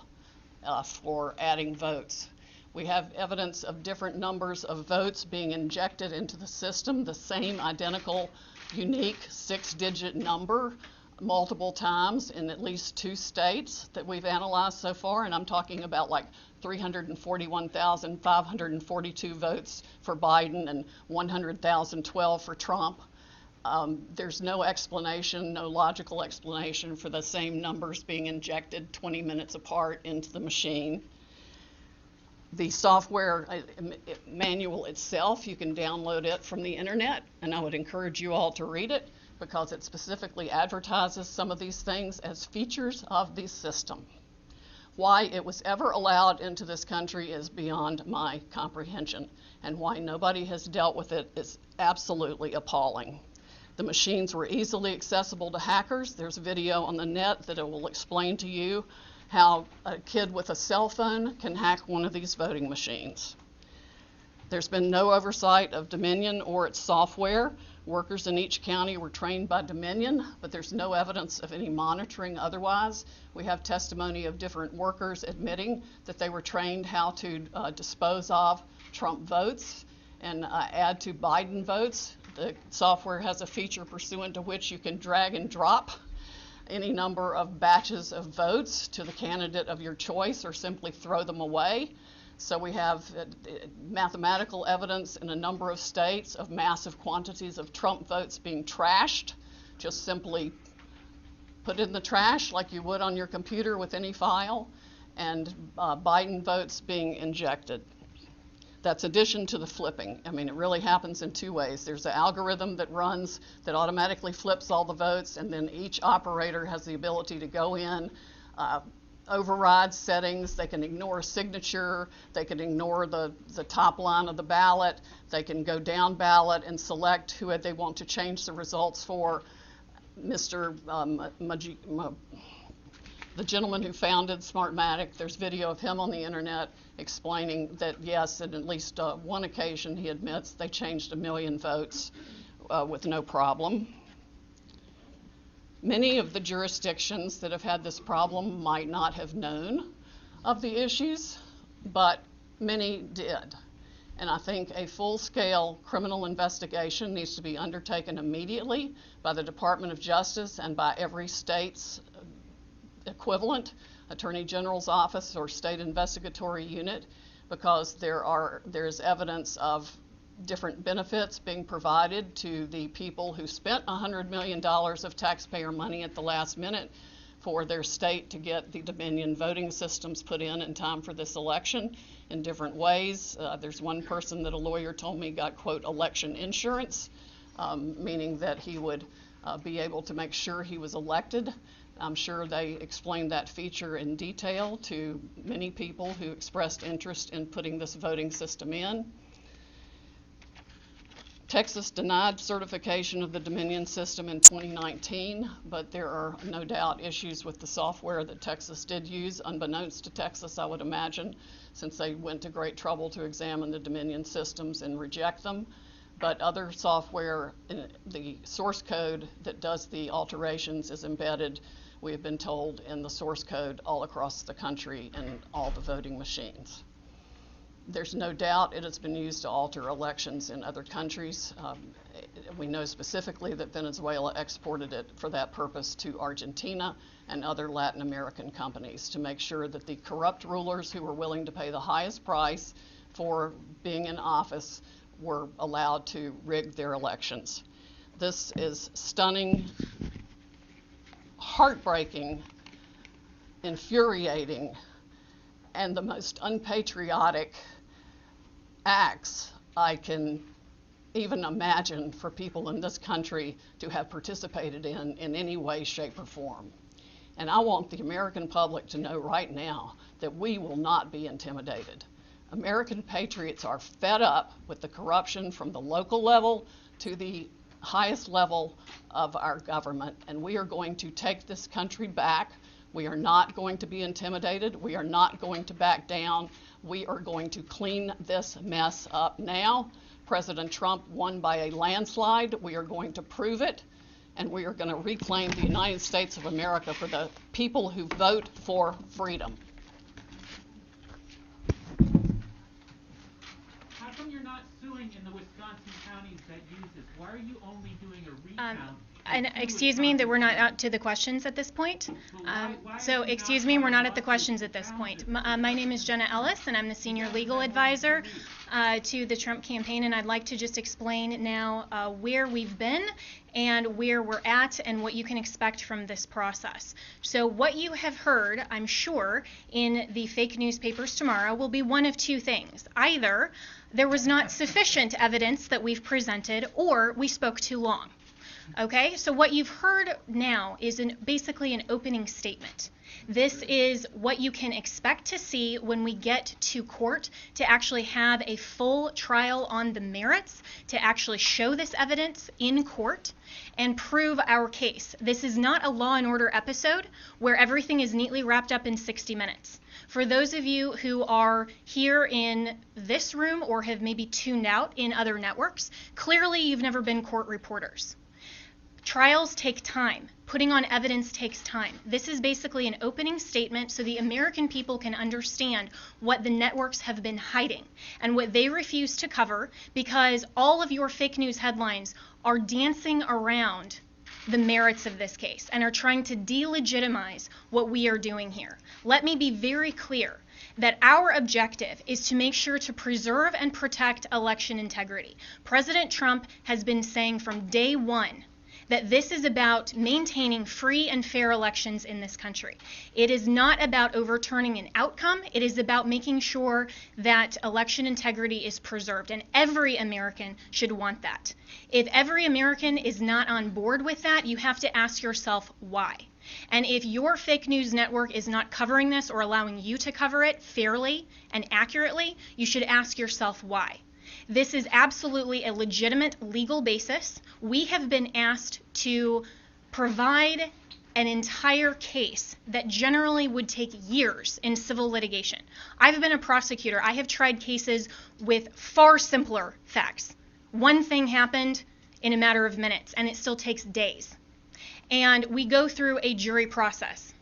for adding votes. We have evidence of different numbers of votes being injected into the system, the same identical, unique 6-digit number multiple times in at least 2 states that we've analyzed so far, and I'm talking about like 341,542 votes for Biden and 100,012 for Trump. There's no explanation, no logical explanation for the same numbers being injected 20 minutes apart into the machine. The software manual itself, you can download it from the internet, and I would encourage you all to read it because it specifically advertises some of these things as features of the system. Why it was ever allowed into this country is beyond my comprehension, and why nobody has dealt with it is absolutely appalling. The machines were easily accessible to hackers. There's video on the net that it will explain to you how a kid with a cell phone can hack one of these voting machines. There's been no oversight of Dominion or its software. Workers in each county were trained by Dominion, but there's no evidence of any monitoring otherwise. We have testimony of different workers admitting that they were trained how to dispose of Trump votes and add to Biden votes. The software has a feature pursuant to which you can drag and drop any number of batches of votes to the candidate of your choice or simply throw them away. So we have mathematical evidence in a number of states of massive quantities of Trump votes being trashed. Just simply put in the trash like you would on your computer with any file, and Biden votes being injected. That's addition to the flipping. I mean, it really happens in 2 ways. There's an algorithm that runs that automatically flips all the votes, and then each operator has the ability to go in, override settings. They can ignore a signature. They can ignore the top line of the ballot. They can go down ballot and select who they want to change the results for. The gentleman who founded Smartmatic, there's video of him on the internet explaining that yes, at least one occasion he admits they changed 1 million votes with no problem. Many of the jurisdictions that have had this problem might not have known of the issues, but many did. And I think a full-scale criminal investigation needs to be undertaken immediately by the Department of Justice and by every state's equivalent, Attorney General's office or state investigatory unit, because there is evidence of different benefits being provided to the people who spent $100 million of taxpayer money at the last minute for their state to get the Dominion voting systems put in time for this election in different ways. There's one person that a lawyer told me got, quote, election insurance, meaning that he would be able to make sure he was elected. I'm sure they explained that feature in detail to many people who expressed interest in putting this voting system in. Texas denied certification of the Dominion system in 2019, but there are no doubt issues with the software that Texas did use, unbeknownst to Texas, I would imagine, since they went to great trouble to examine the Dominion systems and reject them. But other software, the source code that does the alterations is embedded, we have been told, in the source code all across the country and all the voting machines. There's no doubt it has been used to alter elections in other countries. We know specifically that Venezuela exported it for that purpose to Argentina and other Latin American companies to make sure that the corrupt rulers who were willing to pay the highest price for being in office were allowed to rig their elections. This is stunning, heartbreaking, infuriating, and the most unpatriotic acts I can even imagine for people in this country to have participated in any way, shape, or form. And I want the American public to know right now that we will not be intimidated. American patriots are fed up with the corruption from the local level to the highest level of our government, and we are going to take this country back. We are not going to be intimidated. We are not going to back down. We are going to clean this mess up now. President Trump won by a landslide. We are going to prove it, and we are going to reclaim the United States of America for the people who vote for freedom. How come you're not suing in the Wisconsin counties that use this? Why are you only doing a recount? And excuse me that we're not out to the questions at this point. Excuse me, we're not at the questions at this point. My name is Jenna Ellis, and I'm the senior legal advisor to the Trump campaign, and I'd like to just explain now where we've been and where we're at and what you can expect from this process. So what you have heard, I'm sure, in the fake newspapers tomorrow will be one of two things. Either there was not sufficient evidence that we've presented, or we spoke too long. Okay, so what you've heard now is basically an opening statement. This is what you can expect to see when we get to court to actually have a full trial on the merits, to actually show this evidence in court and prove our case. This is not a Law and Order episode where everything is neatly wrapped up in 60 minutes. For those of you who are here in this room or have maybe tuned out in other networks, clearly you've never been court reporters. Trials take time. Putting on evidence takes time. This is basically an opening statement so the American people can understand what the networks have been hiding and what they refuse to cover, because all of your fake news headlines are dancing around the merits of this case and are trying to delegitimize what we are doing here. Let me be very clear that our objective is to make sure to preserve and protect election integrity. President Trump has been saying from day one that this is about maintaining free and fair elections in this country. It is not about overturning an outcome. It is about making sure that election integrity is preserved, and every American should want that. If every American is not on board with that, you have to ask yourself why. And if your fake news network is not covering this or allowing you to cover it fairly and accurately, you should ask yourself why. This is absolutely a legitimate legal basis. We have been asked to provide an entire case that generally would take years in civil litigation. I've been a prosecutor. I have tried cases with far simpler facts. One thing happened in a matter of minutes, and it still takes days. And we go through a jury process.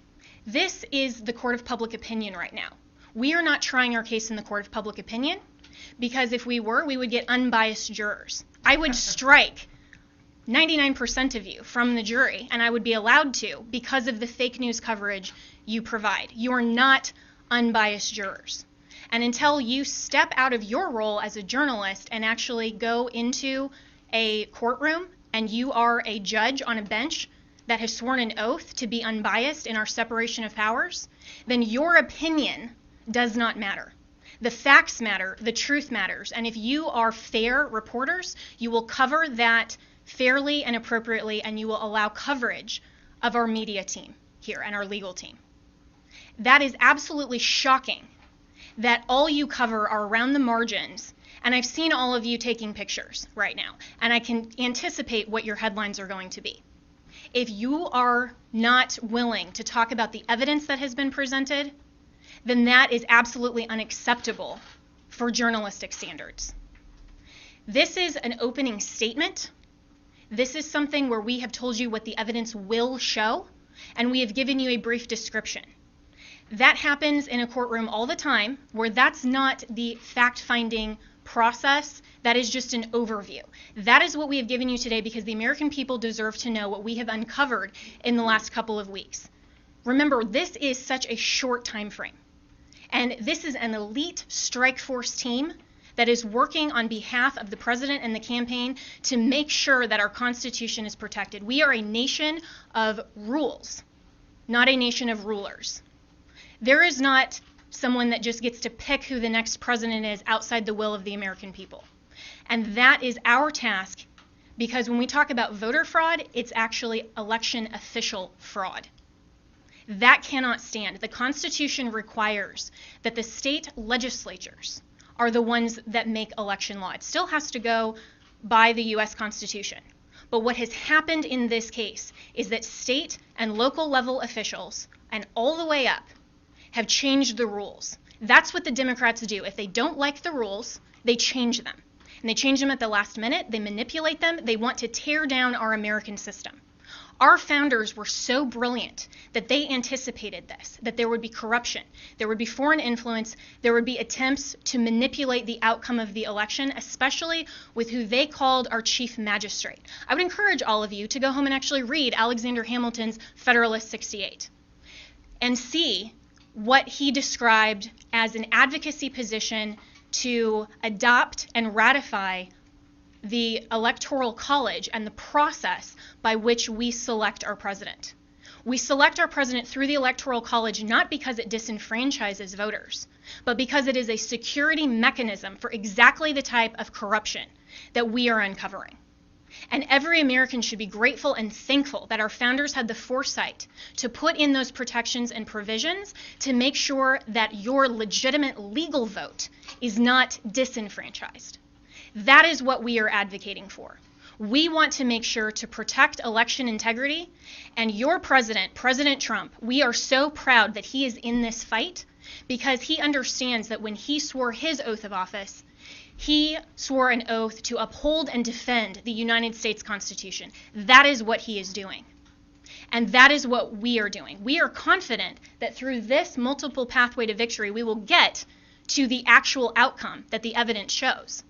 This is the court of public opinion right now. We are not trying our case in the court of public opinion, because if we were, we would get unbiased jurors. I would strike 99% of you from the jury, and I would be allowed to because of the fake news coverage you provide. You are not unbiased jurors. And until you step out of your role as a journalist and actually go into a courtroom and you are a judge on a bench that has sworn an oath to be unbiased in our separation of powers, then your opinion does not matter. The facts matter, the truth matters, and if you are fair reporters, you will cover that fairly and appropriately, and you will allow coverage of our media team here and our legal team. That is absolutely shocking that all you cover are around the margins, and I've seen all of you taking pictures right now, and I can anticipate what your headlines are going to be. If you are not willing to talk about the evidence that has been presented, then that is absolutely unacceptable for journalistic standards. This is an opening statement. This is something where we have told you what the evidence will show, and we have given you a brief description. That happens in a courtroom all the time, where that's not the fact-finding process, that is just an overview. That is what we have given you today because the American people deserve to know what we have uncovered in the last couple of weeks. Remember, this is such a short time frame, and this is an elite strike force team that is working on behalf of the president and the campaign to make sure that our Constitution is protected. We are a nation of rules, not a nation of rulers. There is not someone that just gets to pick who the next president is outside the will of the American people. And that is our task, because when we talk about voter fraud, it's actually election official fraud. That cannot stand. The Constitution requires that the state legislatures are the ones that make election law. It still has to go by the U.S. Constitution. But what has happened in this case is that state and local level officials, and all the way up, have changed the rules. That's what the Democrats do. If they don't like the rules, they change them. And they change them at the last minute, they manipulate them, they want to tear down our American system. Our founders were so brilliant that they anticipated this, that there would be corruption, there would be foreign influence, there would be attempts to manipulate the outcome of the election, especially with who they called our chief magistrate. I would encourage all of you to go home and actually read Alexander Hamilton's Federalist 68 and see what he described as an advocacy position to adopt and ratify the Electoral College and the process by which we select our president. We select our president through the Electoral College not because it disenfranchises voters, but because it is a security mechanism for exactly the type of corruption that we are uncovering. And every American should be grateful and thankful that our founders had the foresight to put in those protections and provisions to make sure that your legitimate legal vote is not disenfranchised. That is what we are advocating for. We want to make sure to protect election integrity, and your president, President Trump, we are so proud that he is in this fight because he understands that when he swore his oath of office, he swore an oath to uphold and defend the United States Constitution. That is what he is doing. And that is what we are doing. We are confident that through this multiple pathway to victory, we will get to the actual outcome that the evidence shows.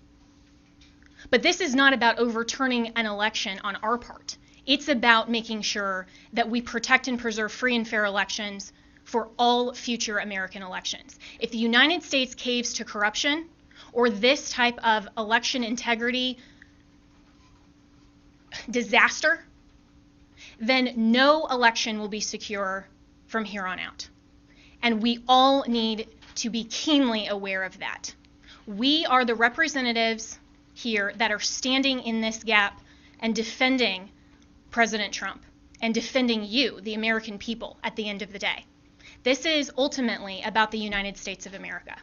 But this is not about overturning an election on our part. It's about making sure that we protect and preserve free and fair elections for all future American elections. If the United States caves to corruption, or this type of election integrity disaster, then no election will be secure from here on out. And we all need to be keenly aware of that. We are the representatives here that are standing in this gap and defending President Trump and defending you, the American people, at the end of the day. This is ultimately about the United States of America.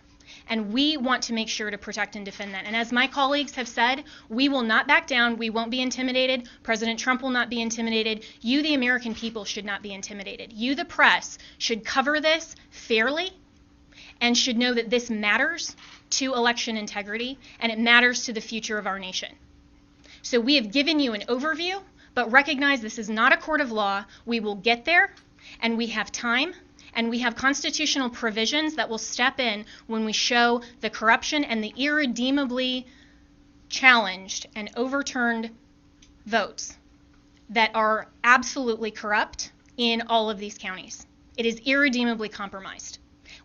And we want to make sure to protect and defend that. And as my colleagues have said, we will not back down. We won't be intimidated. President Trump will not be intimidated. You, the American people, should not be intimidated. You, the press, should cover this fairly and should know that this matters to election integrity and it matters to the future of our nation. So we have given you an overview, but recognize this is not a court of law. We will get there, and we have time. And we have constitutional provisions that will step in when we show the corruption and the irredeemably challenged and overturned votes that are absolutely corrupt in all of these counties. It is irredeemably compromised.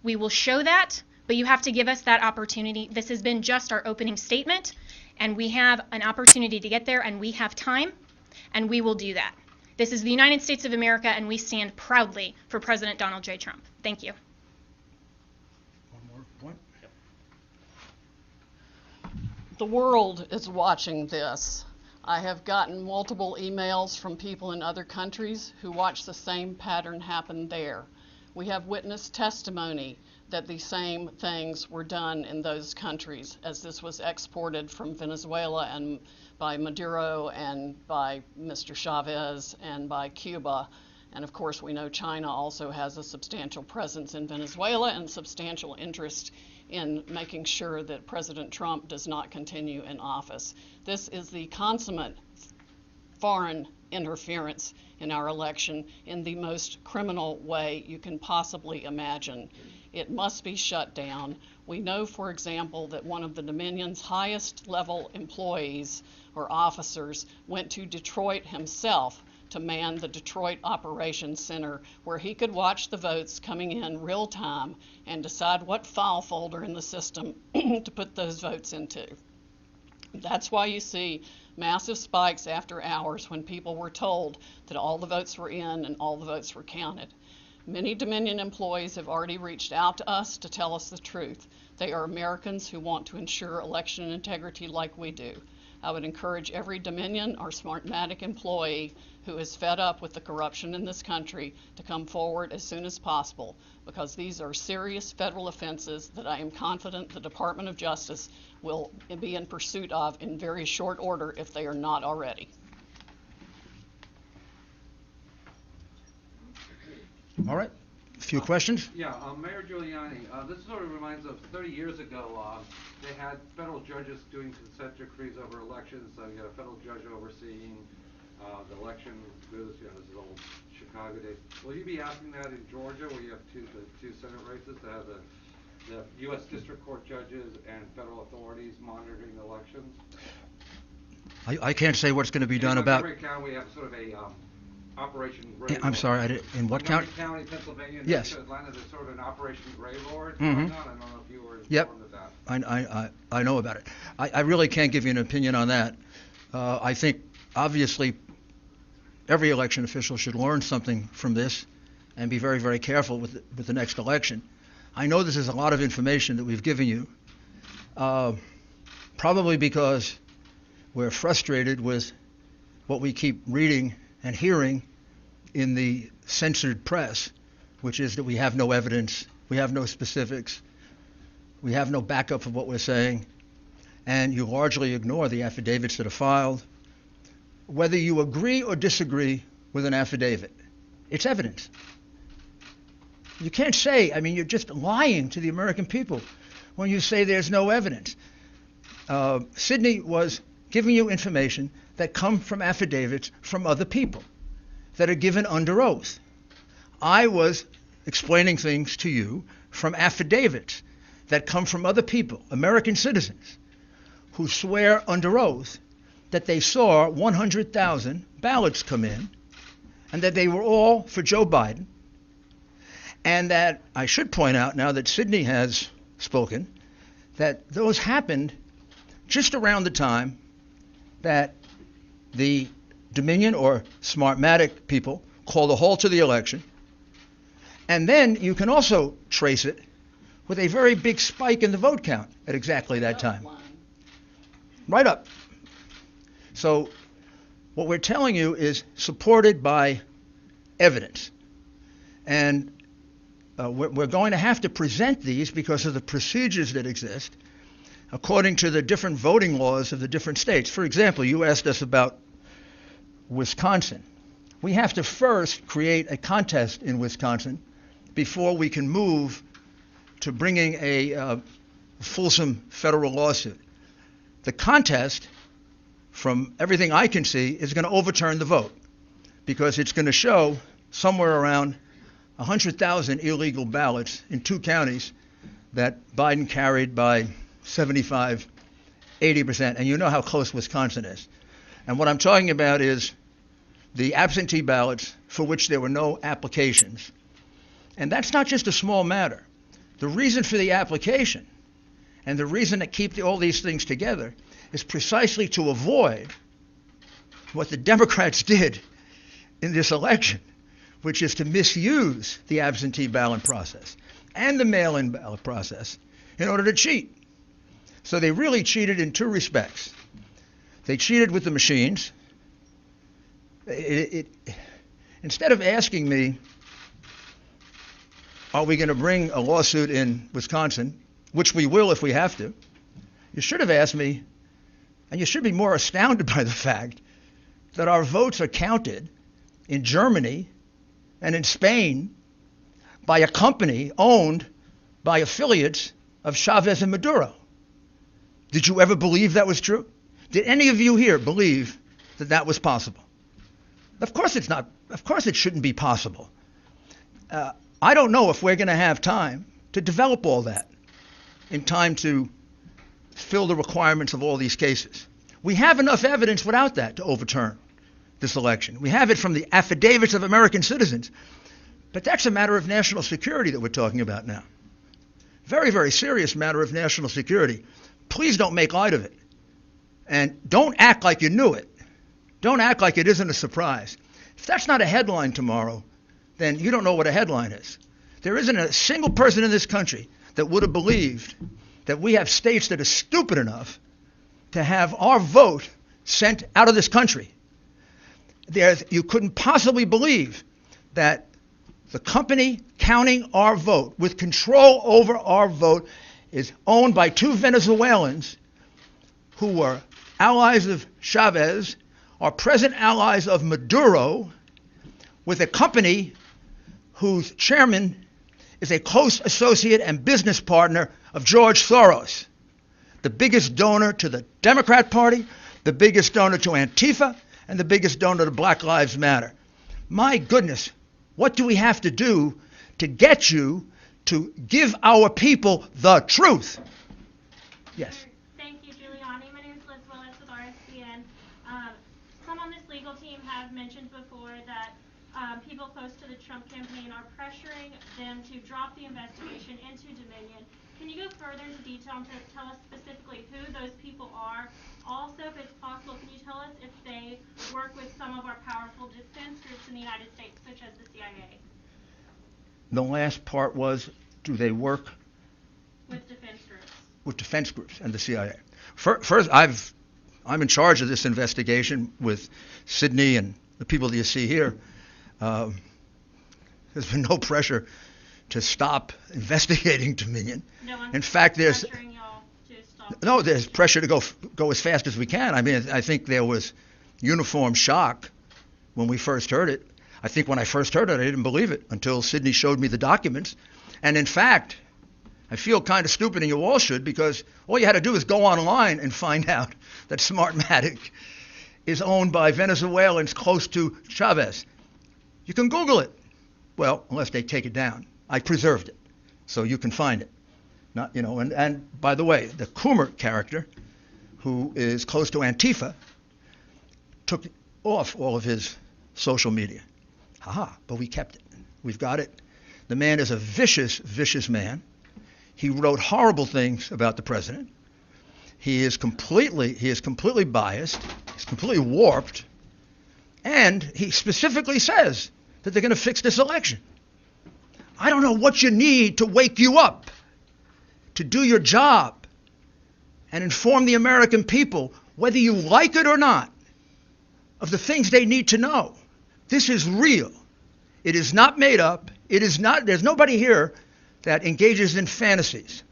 We will show that But you have to give us that opportunity. This has been just our opening statement, and we have an opportunity to get there, and we have time, and we will do that. This is the United States of America, and we stand proudly for President Donald J. Trump. Thank you. One more point. The world is watching this. I have gotten multiple emails from people in other countries who watch the same pattern happen there. We have witnessed testimony that the same things were done in those countries as this was exported from Venezuela and by Maduro and by Mr. Chavez and by Cuba. And of course, we know China also has a substantial presence in Venezuela and substantial interest in making sure that President Trump does not continue in office. This is the consummate foreign interference in our election in the most criminal way you can possibly imagine. It must be shut down. We know, for example, that one of the Dominion's highest level employees or officers went to Detroit himself to man the Detroit Operations Center, where he could watch the votes coming in real time and decide what file folder in the system to put those votes into. That's why you see massive spikes after hours when people were told that all the votes were in and all the votes were counted. Many Dominion employees have already reached out to us to tell us the truth. They are Americans who want to ensure election integrity like we do. I would encourage every Dominion or Smartmatic employee who is fed up with the corruption in this country to come forward as soon as possible, because these are serious federal offenses that I am confident the Department of Justice will be in pursuit of in very short order if they are not already. All right. A few questions? Yeah, Mayor Giuliani, this sort of reminds of 30 years ago, they had federal judges doing consent decrees over elections. You had a federal judge overseeing the election. This is old Chicago days. Will you be asking that in Georgia, where you have the two Senate races, to have the U.S. District Court judges and federal authorities monitoring elections? I can't say what's going to be done about... In Montgomery County, we have sort of a Operation Grey I'm sorry, in what county? Montgomery County, Pennsylvania, and yes. Atlanta, there's sort of an Operation Grey Lord Mm-hmm. going on. I don't know if you were informed Yep. of that. I know about it. I really can't give you an opinion on that. I think, obviously, every election official should learn something from this and be very, very careful with the next election. I know this is a lot of information that we've given you, probably because we're frustrated with what we keep reading and hearing in the censored press, which is that we have no evidence, we have no specifics, we have no backup of what we're saying, and you largely ignore the affidavits that are filed. Whether you agree or disagree with an affidavit, it's evidence. You can't say, you're just lying to the American people when you say there's no evidence. Sidney was giving you information that come from affidavits from other people that are given under oath. I was explaining things to you from affidavits that come from other people, American citizens, who swear under oath that they saw 100,000 ballots come in and that they were all for Joe Biden, and that I should point out, now that Sidney has spoken, that those happened just around the time that the Dominion or Smartmatic people called a halt to the election. And then you can also trace it with a very big spike in the vote count at exactly that time. Right up. So what we're telling you is supported by evidence. And we're going to have to present these because of the procedures that exist according to the different voting laws of the different states. For example, you asked us about Wisconsin. We have to first create a contest in Wisconsin before we can move to bringing a fulsome federal lawsuit. The contest, from everything I can see, is going to overturn the vote because it's going to show somewhere around 100,000 illegal ballots in two counties that Biden carried by 75, 80%, and you know how close Wisconsin is. And what I'm talking about is the absentee ballots for which there were no applications. And that's not just a small matter. The reason for the application and the reason to keep all these things together is precisely to avoid what the Democrats did in this election, which is to misuse the absentee ballot process and the mail-in ballot process in order to cheat. So they really cheated in two respects. They cheated with the machines. Instead of asking me, are we going to bring a lawsuit in Wisconsin, which we will if we have to, you should have asked me, and you should be more astounded by the fact that our votes are counted in Germany and in Spain by a company owned by affiliates of Chavez and Maduro. Did you ever believe that was true? Did any of you here believe that that was possible? Of course it's not. Of course it shouldn't be possible. I don't know if we're going to have time to develop all that in time to fill the requirements of all these cases. We have enough evidence without that to overturn this election. We have it from the affidavits of American citizens. But that's a matter of national security that we're talking about now. Very, very serious matter of national security. Please don't make light of it. And don't act like you knew it. Don't act like it isn't a surprise. If that's not a headline tomorrow, then you don't know what a headline is. There isn't a single person in this country that would have believed that we have states that are stupid enough to have our vote sent out of this country. You couldn't possibly believe that the company counting our vote, with control over our vote, is owned by two Venezuelans who were allies of Chavez, are present allies of Maduro, with a company whose chairman is a close associate and business partner of George Soros, the biggest donor to the Democrat Party, the biggest donor to Antifa, and the biggest donor to Black Lives Matter. My goodness, what do we have to do to get you to give our people the truth? Yes. Thank you, Giuliani. My name is Liz Willis with RSBN. Some on this legal team have mentioned before that people close to the Trump campaign are pressuring them to drop the investigation into Dominion. Can you go further into detail and tell us specifically who those people are? Also, if it's possible, can you tell us if they work with some of our powerful defense groups in the United States, such as the CIA? The last part was, do they work with defense groups? With defense groups and the CIA. First, I'm in charge of this investigation with Sidney and the people that you see here. There's been no pressure to stop investigating Dominion. No one's in fact, there's pressuring y'all to stop. No, there's pressure to go as fast as we can. I mean, I think there was uniform shock when we first heard it. I think when I first heard it, I didn't believe it until Sidney showed me the documents. And in fact, I feel kind of stupid, and you all should, because all you had to do is go online and find out that Smartmatic is owned by Venezuelans close to Chavez. You can Google it. Well, unless they take it down. I preserved it, so you can find it. Not, and by the way, the Coomer character, who is close to Antifa, took off all of his social media. But we kept it. We've got it. The man is a vicious, vicious man. He wrote horrible things about the president. He is completely biased. He's completely warped. And he specifically says that they're going to fix this election. I don't know what you need to wake you up to do your job and inform the American people, whether you like it or not, of the things they need to know. This is real. It is not made up. There's nobody here that engages in fantasies.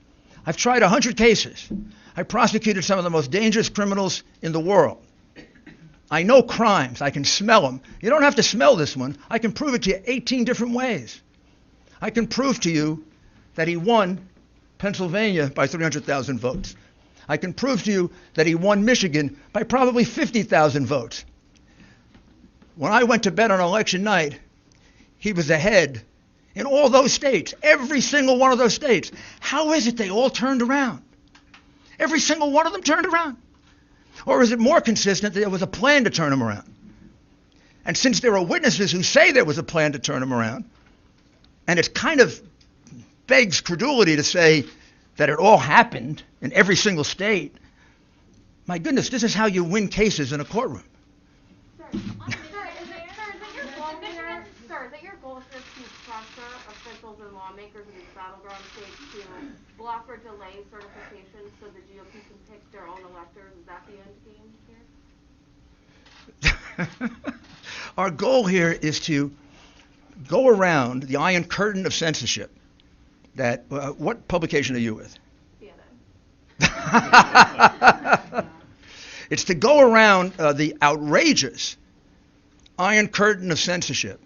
I've tried 100 cases. I prosecuted some of the most dangerous criminals in the world. I know crimes. I can smell them. You don't have to smell this one. I can prove it to you 18 different ways. I can prove to you that he won Pennsylvania by 300,000 votes. I can prove to you that he won Michigan by probably 50,000 votes. When I went to bed on election night, he was ahead in all those states, every single one of those states. How is it they all turned around? Every single one of them turned around? Or is it more consistent that there was a plan to turn them around? And since there are witnesses who say there was a plan to turn them around, and it's kind of begs credulity to say that it all happened in every single state. My goodness, this is how you win cases in a courtroom. Sir, is it your goal here to pressure officials and lawmakers in these battleground states to block or delay certification so the GOP can pick their own electors? Is that the end game here? Our goal here is to go around the iron curtain of censorship that, what publication are you with? CNN. It's to go around the outrageous iron curtain of censorship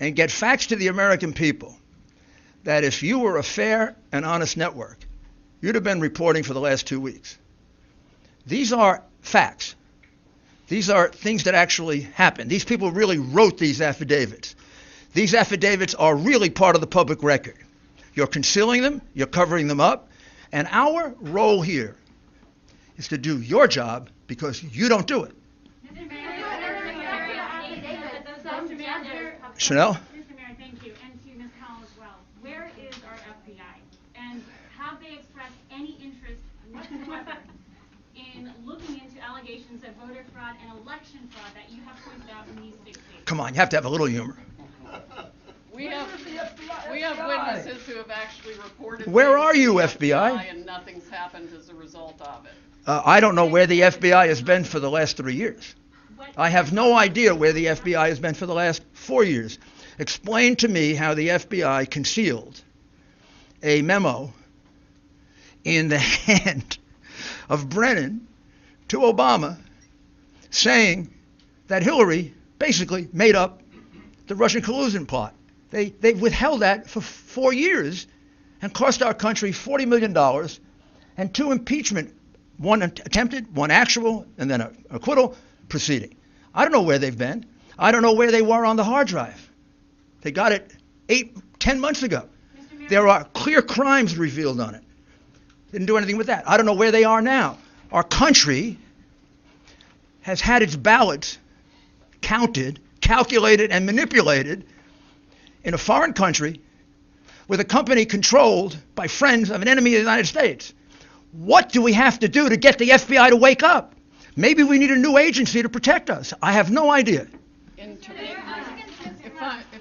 and get facts to the American people that if you were a fair and honest network, you'd have been reporting for the last 2 weeks. These are facts. These are things that actually happened. These people really wrote these affidavits. These affidavits are really part of the public record. You're concealing them, you're covering them up, and our role here is to do your job because you don't do it. Chanel? Mr. Mayor, thank you, and to Ms. Powell as well. Where is our FBI? And have they expressed any interest whatsoever in looking into allegations of voter fraud and election fraud that you have pointed out in these 6 states? Come on, you have to have a little humor. We have witnesses who have actually reported. Where things are to you, the FBI? And nothing's happened as a result of it. I don't know where the FBI has been for the last 3 years. I have no idea where the FBI has been for the last 4 years. Explain to me how the FBI concealed a memo in the hand of Brennan to Obama saying that Hillary basically made up the Russian collusion plot. They withheld that for 4 years and cost our country $40 million and 2 impeachment, one attempted, one actual, and then an acquittal proceeding. I don't know where they've been. I don't know where they were on the hard drive. They got it 10 months ago. There are clear crimes revealed on it. Didn't do anything with that. I don't know where they are now. Our country has had its ballots counted, calculated, and manipulated in a foreign country with a company controlled by friends of an enemy of the United States. What do we have to do to get the FBI to wake up? Maybe we need a new agency to protect us. I have no idea. If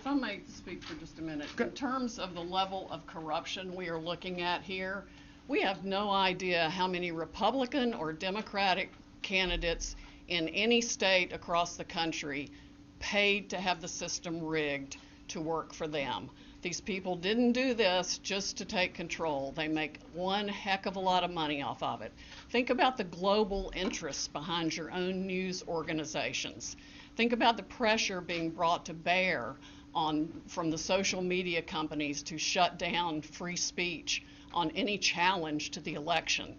I may speak for just a minute, in terms of the level of corruption we are looking at here, we have no idea how many Republican or Democratic candidates in any state across the country paid to have the system rigged to work for them. These people didn't do this just to take control. They make one heck of a lot of money off of it. Think about the global interests behind your own news organizations. Think about the pressure being brought to bear from the social media companies to shut down free speech on any challenge to the election.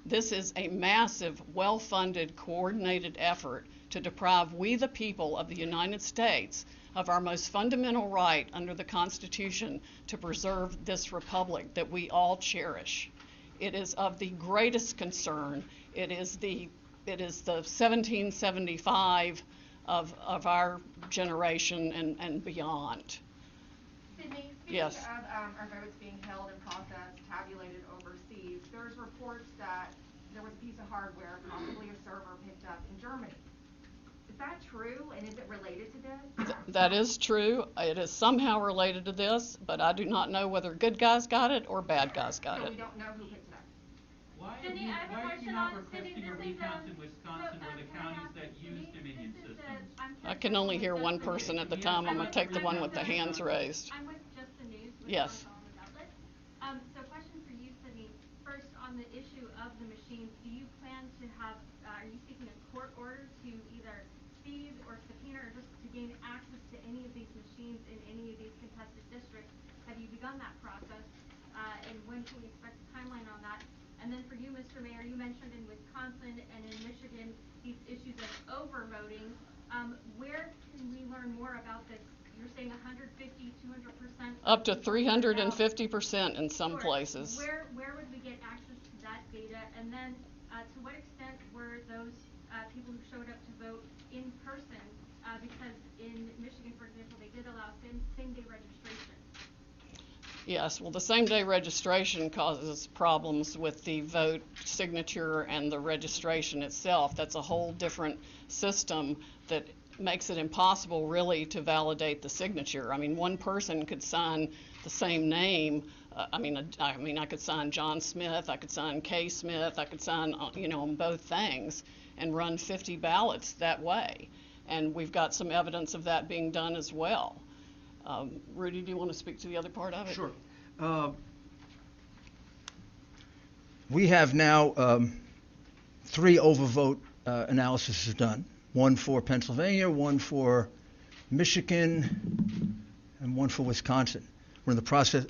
This is a massive, well-funded, coordinated effort to deprive we the people of the United States of our most fundamental right under the Constitution to preserve this republic that we all cherish. It is of the greatest concern. It is the 1775 of our generation and beyond. Sidney, speaking Yes. of our votes being held and processed, tabulated overseas, there's reports that there was a piece of hardware, possibly a server, picked up in Germany. Is that true, and is it related to this? That is true. It is somehow related to this, but I do not know whether good guys got it or bad guys got So it. we don't know who picked it up. Why are Cindy, you, I have a why are you question not on- Cindy, requesting a this is, recount in Wisconsin where the can I counties ask that use Cindy? Dominion This is systems? I can only hear one person at the time. I'm going to take the one with the hands raised. I'm with Just the News. With Yes. Gonzalez Outlet. So question for you, Sydney. First, on the issue of the machines, do you plan to have, are you seeking a court order to either seize or subpoena or just to gain access to any of these machines in any of these contested districts? Have you begun that process? And when can we expect a timeline on that? And then for you, Mr. Mayor, you mentioned in Wisconsin and in Michigan these issues of overvoting. Where can we learn more about this? You're saying 150, 200%? Up to 350% in some Sure. places. Where would we get access to that data? And then to what extent were those people who showed up to vote in person? Because in Michigan, for example, they did allow same-day registration. Yes, well, the same-day registration causes problems with the vote signature and the registration itself. That's a whole different system that makes it impossible really to validate the signature. I mean, one person could sign the same name. I mean, I could sign John Smith, I could sign K. Smith, I could sign, on both things and run 50 ballots that way. And we've got some evidence of that being done as well. Rudy, do you want to speak to the other part of it? Sure. We have now 3 overvote analyses done. One for Pennsylvania, one for Michigan, and one for Wisconsin. We're in the process,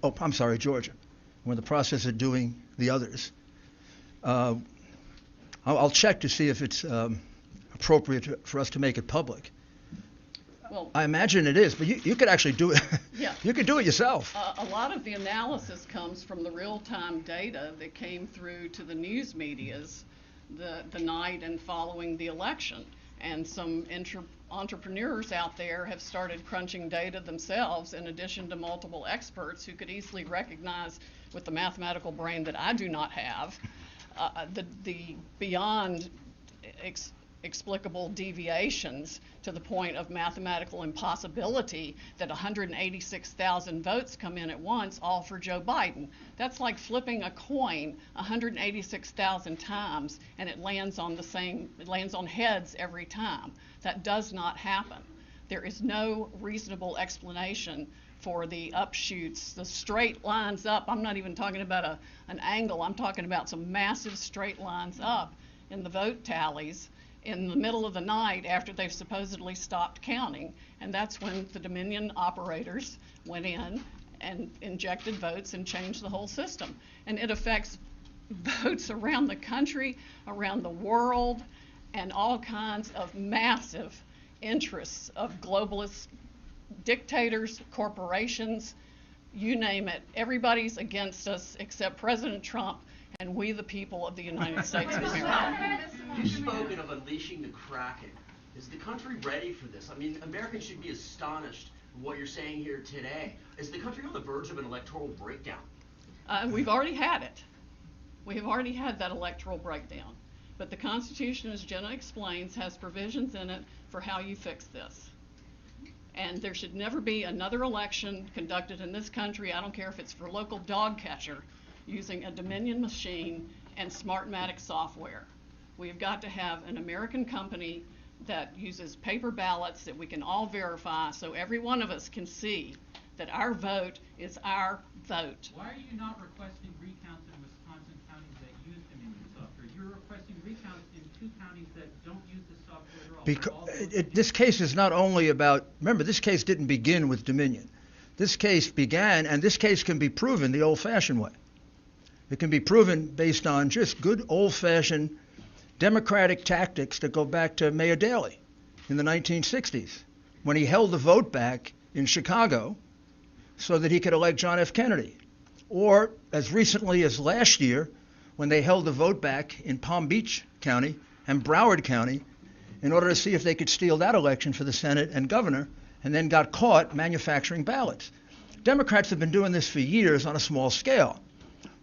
Georgia. We're in the process of doing the others. I'll check to see if it's appropriate for us to make it public. Well, I imagine it is, but you could actually do it. Yeah. You could do it yourself. A lot of the analysis comes from the real-time data that came through to the news medias the night and following the election. And some entrepreneurs out there have started crunching data themselves, in addition to multiple experts who could easily recognize, with the mathematical brain that I do not have, the beyond explicable deviations to the point of mathematical impossibility that 186,000 votes come in at once, all for Joe Biden. That's like flipping a coin 186,000 times and it lands on heads every time. That does not happen. There is no reasonable explanation for the upshoots, the straight lines up. I'm not even talking about an angle. I'm talking about some massive straight lines up in the vote tallies in the middle of the night after they've supposedly stopped counting. And that's when the Dominion operators went in and injected votes and changed the whole system. And it affects votes around the country, around the world, and all kinds of massive interests of globalists, dictators, corporations, you name it. Everybody's against us except President Trump and we the people of the United States of America. You've spoken of unleashing the Kraken. Is the country ready for this? I mean, Americans should be astonished at what you're saying here today. Is the country on the verge of an electoral breakdown? We've already had it. We have already had that electoral breakdown. But the Constitution, as Jenna explains, has provisions in it for how you fix this. And there should never be another election conducted in this country, I don't care if it's for local dog catcher, using a Dominion machine and Smartmatic software. We have got to have an American company that uses paper ballots that we can all verify so every one of us can see that our vote is our vote. Why are you not requesting recounts in Wisconsin counties that use Dominion software? You're requesting recounts in 2 counties that don't use the software at all. Because this case is not only about, remember, this case didn't begin with Dominion. This case began, and this case can be proven the old-fashioned way. It can be proven based on just good old-fashioned democratic tactics that go back to Mayor Daley in the 1960s, when he held the vote back in Chicago so that he could elect John F. Kennedy. Or as recently as last year, when they held the vote back in Palm Beach County and Broward County in order to see if they could steal that election for the Senate and governor, and then got caught manufacturing ballots. Democrats have been doing this for years on a small scale.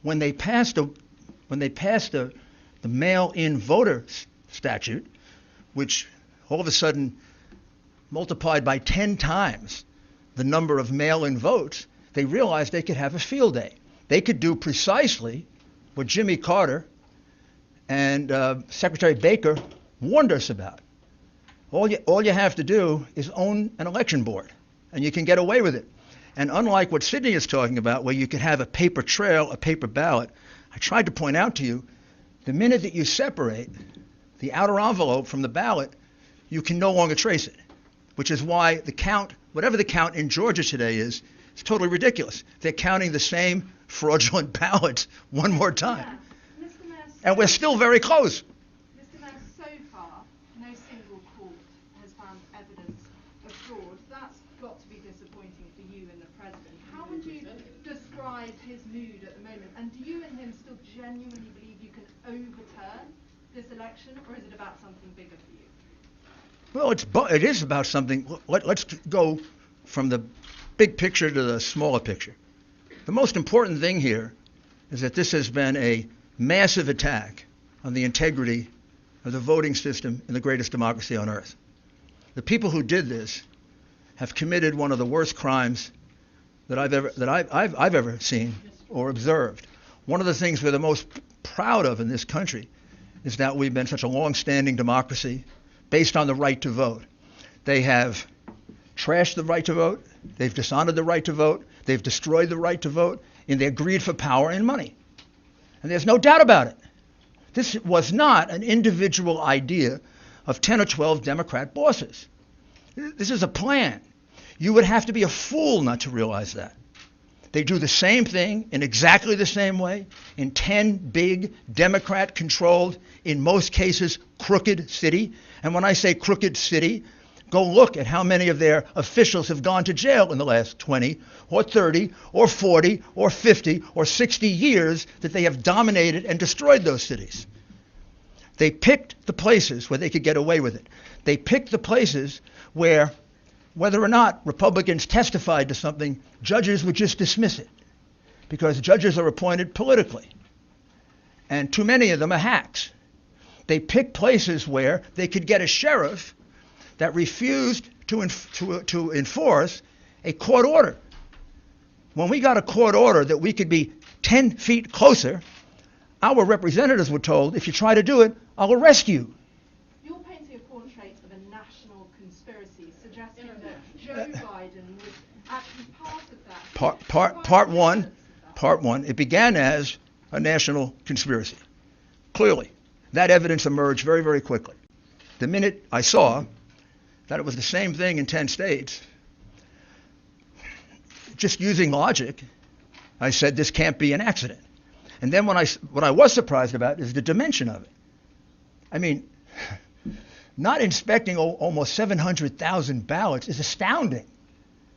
When they passed the mail-in voter statute, which all of a sudden multiplied by 10 times the number of mail-in votes, they realized they could have a field day. They could do precisely what Jimmy Carter and Secretary Baker warned us about. All you have to do is own an election board, and you can get away with it. And unlike what Sidney is talking about, where you could have a paper trail, a paper ballot, I tried to point out to you, the minute that you separate the outer envelope from the ballot, you can no longer trace it, which is why the count, whatever the count in Georgia today is totally ridiculous. They're counting the same fraudulent ballots one more time. Yeah. And we're still very close. Mr. Mayor, so far, no single court has found evidence of fraud. That's got to be disappointing for you and the President. How would you describe his mood at the moment? And do you and him still genuinely believe you can overturn this election, or is it about something bigger for you? Well, it is about something. Let's go from the big picture to the smaller picture. The most important thing here is that this has been a massive attack on the integrity of the voting system in the greatest democracy on earth. The people who did this have committed one of the worst crimes that I've ever seen or observed. One of the things we're the most proud of in this country is that we've been such a long-standing democracy based on the right to vote. They have trashed the right to vote, they've dishonored the right to vote, they've destroyed the right to vote in their greed for power and money. And there's no doubt about it. This was not an individual idea of 10 or 12 Democrat bosses. This is a plan. You would have to be a fool not to realize that. They do the same thing in exactly the same way in 10 big Democrat-controlled, in most cases, crooked city. And when I say crooked city, go look at how many of their officials have gone to jail in the last 20 or 30 or 40 or 50 or 60 years that they have dominated and destroyed those cities. They picked the places where they could get away with it. They picked the places where, whether or not Republicans testified to something, judges would just dismiss it because judges are appointed politically. And too many of them are hacks. They picked places where they could get a sheriff that refused to enforce a court order. When we got a court order that we could be 10 feet closer, our representatives were told, if you try to do it, I'll arrest you. You're painting a portrait of a national conspiracy, suggesting that Joe Biden was actually part of that. Part one, it began as a national conspiracy. Clearly, that evidence emerged very, very quickly. The minute I saw that it was the same thing in 10 states, just using logic, I said this can't be an accident. And then what I was surprised about is the dimension of it. I mean, not inspecting almost 700,000 ballots is astounding.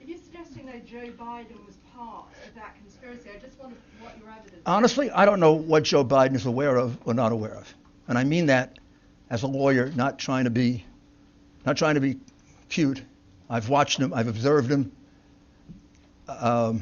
If you're suggesting that Joe Biden was part of that conspiracy, I just wonder what your evidence is. Honestly, I don't know what Joe Biden is aware of or not aware of. And I mean that as a lawyer, not trying to be cute. I've watched him, I've observed him. I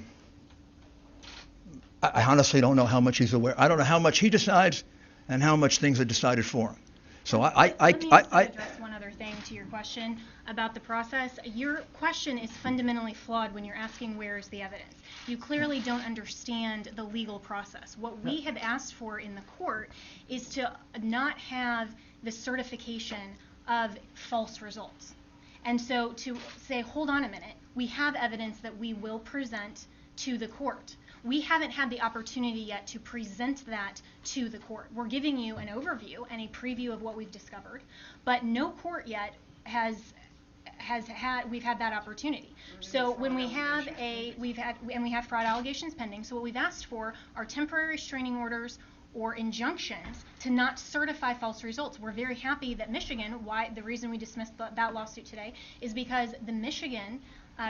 honestly don't know how much he's aware. I don't know how much he decides and how much things are decided for him. So Let me address one other thing to your question about the process. Your question is fundamentally flawed when you're asking where is the evidence. You clearly don't understand the legal process. What we have asked for in the court is to not have the certification of false results. And so to say, hold on a minute, we have evidence that we will present to the court. We haven't had the opportunity yet to present that to the court. We're giving you an overview and a preview of what we've discovered, but no court yet we've had that opportunity. So when we have we have fraud allegations pending. So what we've asked for are temporary restraining orders or injunctions to not certify false results. We're very happy that Michigan, the reason we dismissed that lawsuit today is because the Michigan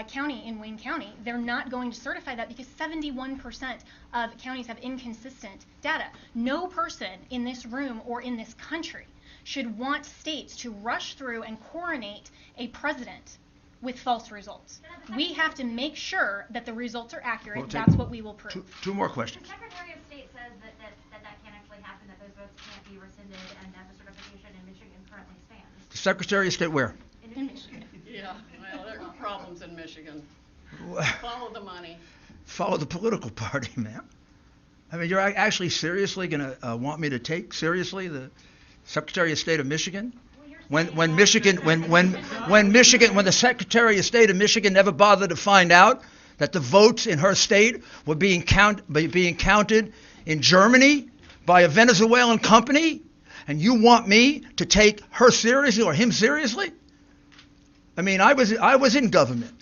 county in Wayne County, they're not going to certify that because 71% of counties have inconsistent data. No person in this room or in this country should want states to rush through and coronate a president with false results. We have to make sure that the results are accurate. That's what we will prove. Two more questions. The Secretary of State says that can't actually happen, that those votes can't be rescinded, and that the certification in Michigan currently stands. The Secretary of State where? In Michigan. Yeah, well, there are problems in Michigan. Follow the money. Follow the political party, man. I mean, you're actually seriously going to want me to take seriously the Secretary of State of Michigan? When the Secretary of State of Michigan never bothered to find out that the votes in her state were being counted in Germany by a Venezuelan company, and you want me to take her seriously or him seriously? I mean, I was in government.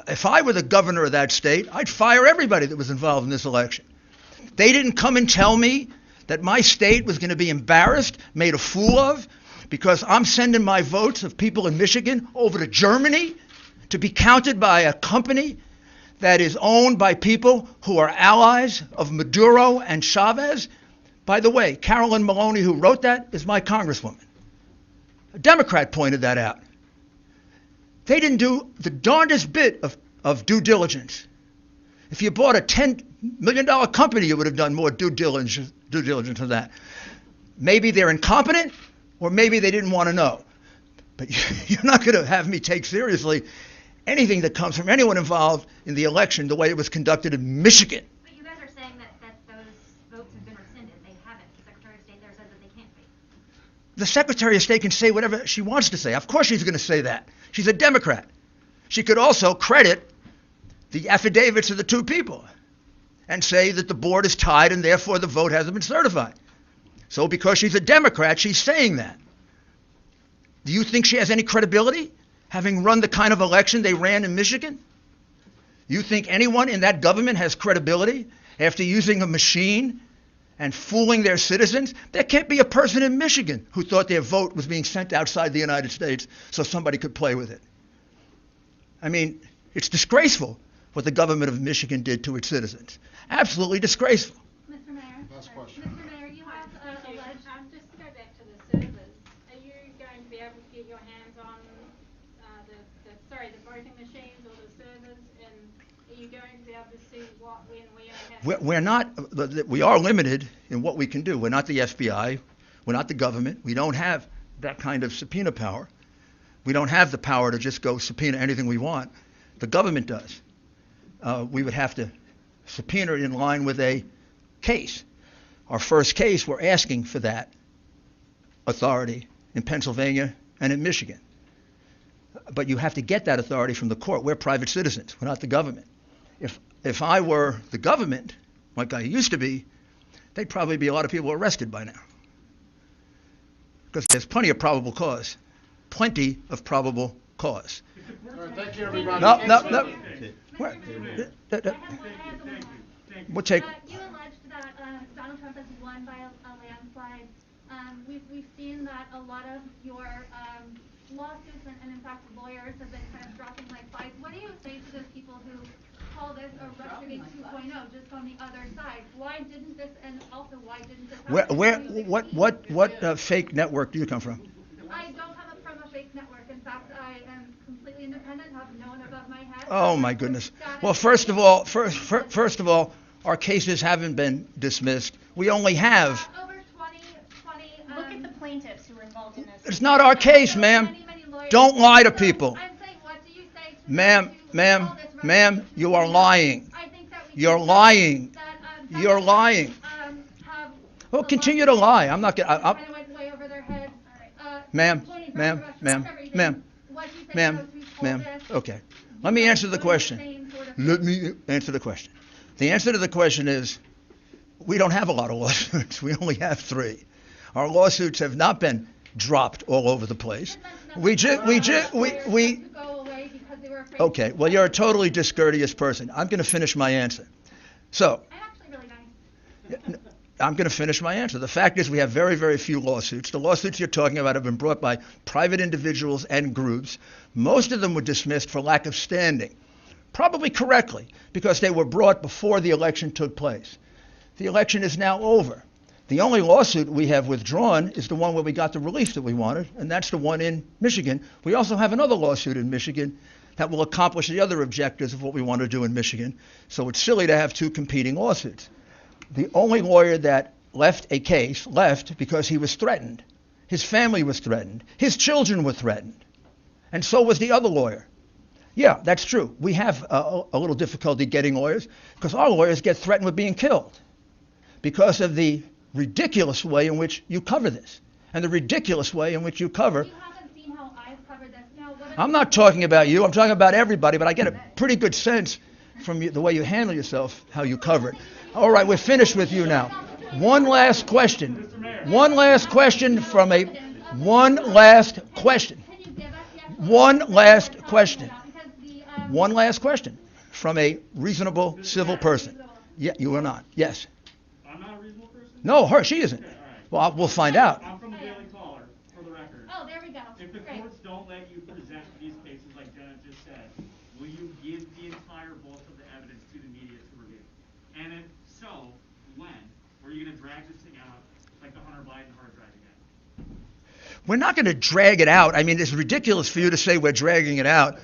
If I were the governor of that state, I'd fire everybody that was involved in this election. They didn't come and tell me that my state was going to be embarrassed, made a fool of, because I'm sending my votes of people in Michigan over to Germany to be counted by a company that is owned by people who are allies of Maduro and Chavez. By the way, Carolyn Maloney, who wrote that, is my congresswoman. A Democrat pointed that out. They didn't do the darndest bit of due diligence If you bought a $10 million company, you would have done more due diligence than that. Maybe they're incompetent, or maybe they didn't want to know. But you're not going to have me take seriously anything that comes from anyone involved in the election the way it was conducted in Michigan. But you guys are saying that those votes have been rescinded. They haven't. The Secretary of State there says that they can't be. The Secretary of State can say whatever she wants to say. Of course she's going to say that. She's a Democrat. She could also credit the affidavits of the two people and say that the board is tied and therefore the vote hasn't been certified. So because she's a Democrat, she's saying that. Do you think she has any credibility, having run the kind of election they ran in Michigan? You think anyone in that government has credibility after using a machine and fooling their citizens? There can't be a person in Michigan who thought their vote was being sent outside the United States so somebody could play with it. I mean, it's disgraceful what the government of Michigan did to its citizens. Absolutely disgraceful. Mr. Mayor? Last question. Mr. Mayor, you have alleged... Just to go back to the servers, are you going to be able to get your hands on the voting machines or the servers, and are you going to be able to see what, when, where, We're not, we are limited in what we can do. We're not the FBI. We're not the government. We don't have that kind of subpoena power. We don't have the power to just go subpoena anything we want. The government does. We would have to subpoena it in line with a case. Our first case, we're asking for that authority in Pennsylvania and in Michigan. But you have to get that authority from the court. We're private citizens. We're not the government. If I were the government, like I used to be, there'd probably be a lot of people arrested by now. Because there's plenty of probable cause. Plenty of probable cause. All right, thank you, everybody. No. We'll take... you alleged that Donald Trump has won by a landslide. We've seen that a lot of your lawsuits and in fact lawyers have been kind of dropping like flies. What do you say to those people who call this a Russiagate 2.0 just on the other side? Why didn't this, and also why didn't this happen? What fake network do you come from? I don't come from a fake network. In fact, I am completely independent, have no one above my head. Oh my goodness. Well, first of all, our cases haven't been dismissed. We only have... Over 20... Look at the plaintiffs who were involved in this. It's not our case, ma'am. Don't lie to people. I'm saying, what do you say to Ma'am, you are lying. I think that You're lying. You're lying. Well, continue to lie. I'm not going to... Way over their head. Ma'am, okay. Let me answer the question. The answer to the question is, we don't have a lot of lawsuits. We only have 3. Our lawsuits have not been dropped all over the place. Okay, well, you're a totally discourteous person. I'm going to finish my answer. So, I'm going to finish my answer. The fact is we have very, very few lawsuits. The lawsuits you're talking about have been brought by private individuals and groups. Most of them were dismissed for lack of standing, probably correctly, because they were brought before the election took place. The election is now over. The only lawsuit we have withdrawn is the one where we got the relief that we wanted, and that's the one in Michigan. We also have another lawsuit in Michigan that will accomplish the other objectives of what we want to do in Michigan. So it's silly to have 2 competing lawsuits. The only lawyer that left a case left because he was threatened. His family was threatened. His children were threatened. And so was the other lawyer. Yeah, that's true. We have a little difficulty getting lawyers because our lawyers get threatened with being killed because of the ridiculous way in which you cover this and the ridiculous way in which you cover. You haven't seen how I've covered this. Now, I'm not talking about you. I'm talking about everybody, but I get a pretty good sense from the way you handle yourself, how you cover it. All right, we're finished with you now. One last question. One last question from a... One last question. One last question. One last question from a reasonable civil person. Yeah, you are not. Yes. I'm not a reasonable person? No, she isn't. Okay, all right. Well, we'll find out. I'm from the Daily Caller, for the record. Oh, there we go. If the courts don't let you present these cases like Jenna just said, will you give the entire bulk of the evidence to the media to review? And if so, when? Or are you going to drag this thing out like the Hunter Biden hard drive again? We're not going to drag it out. I mean, it's ridiculous for you to say we're dragging it out.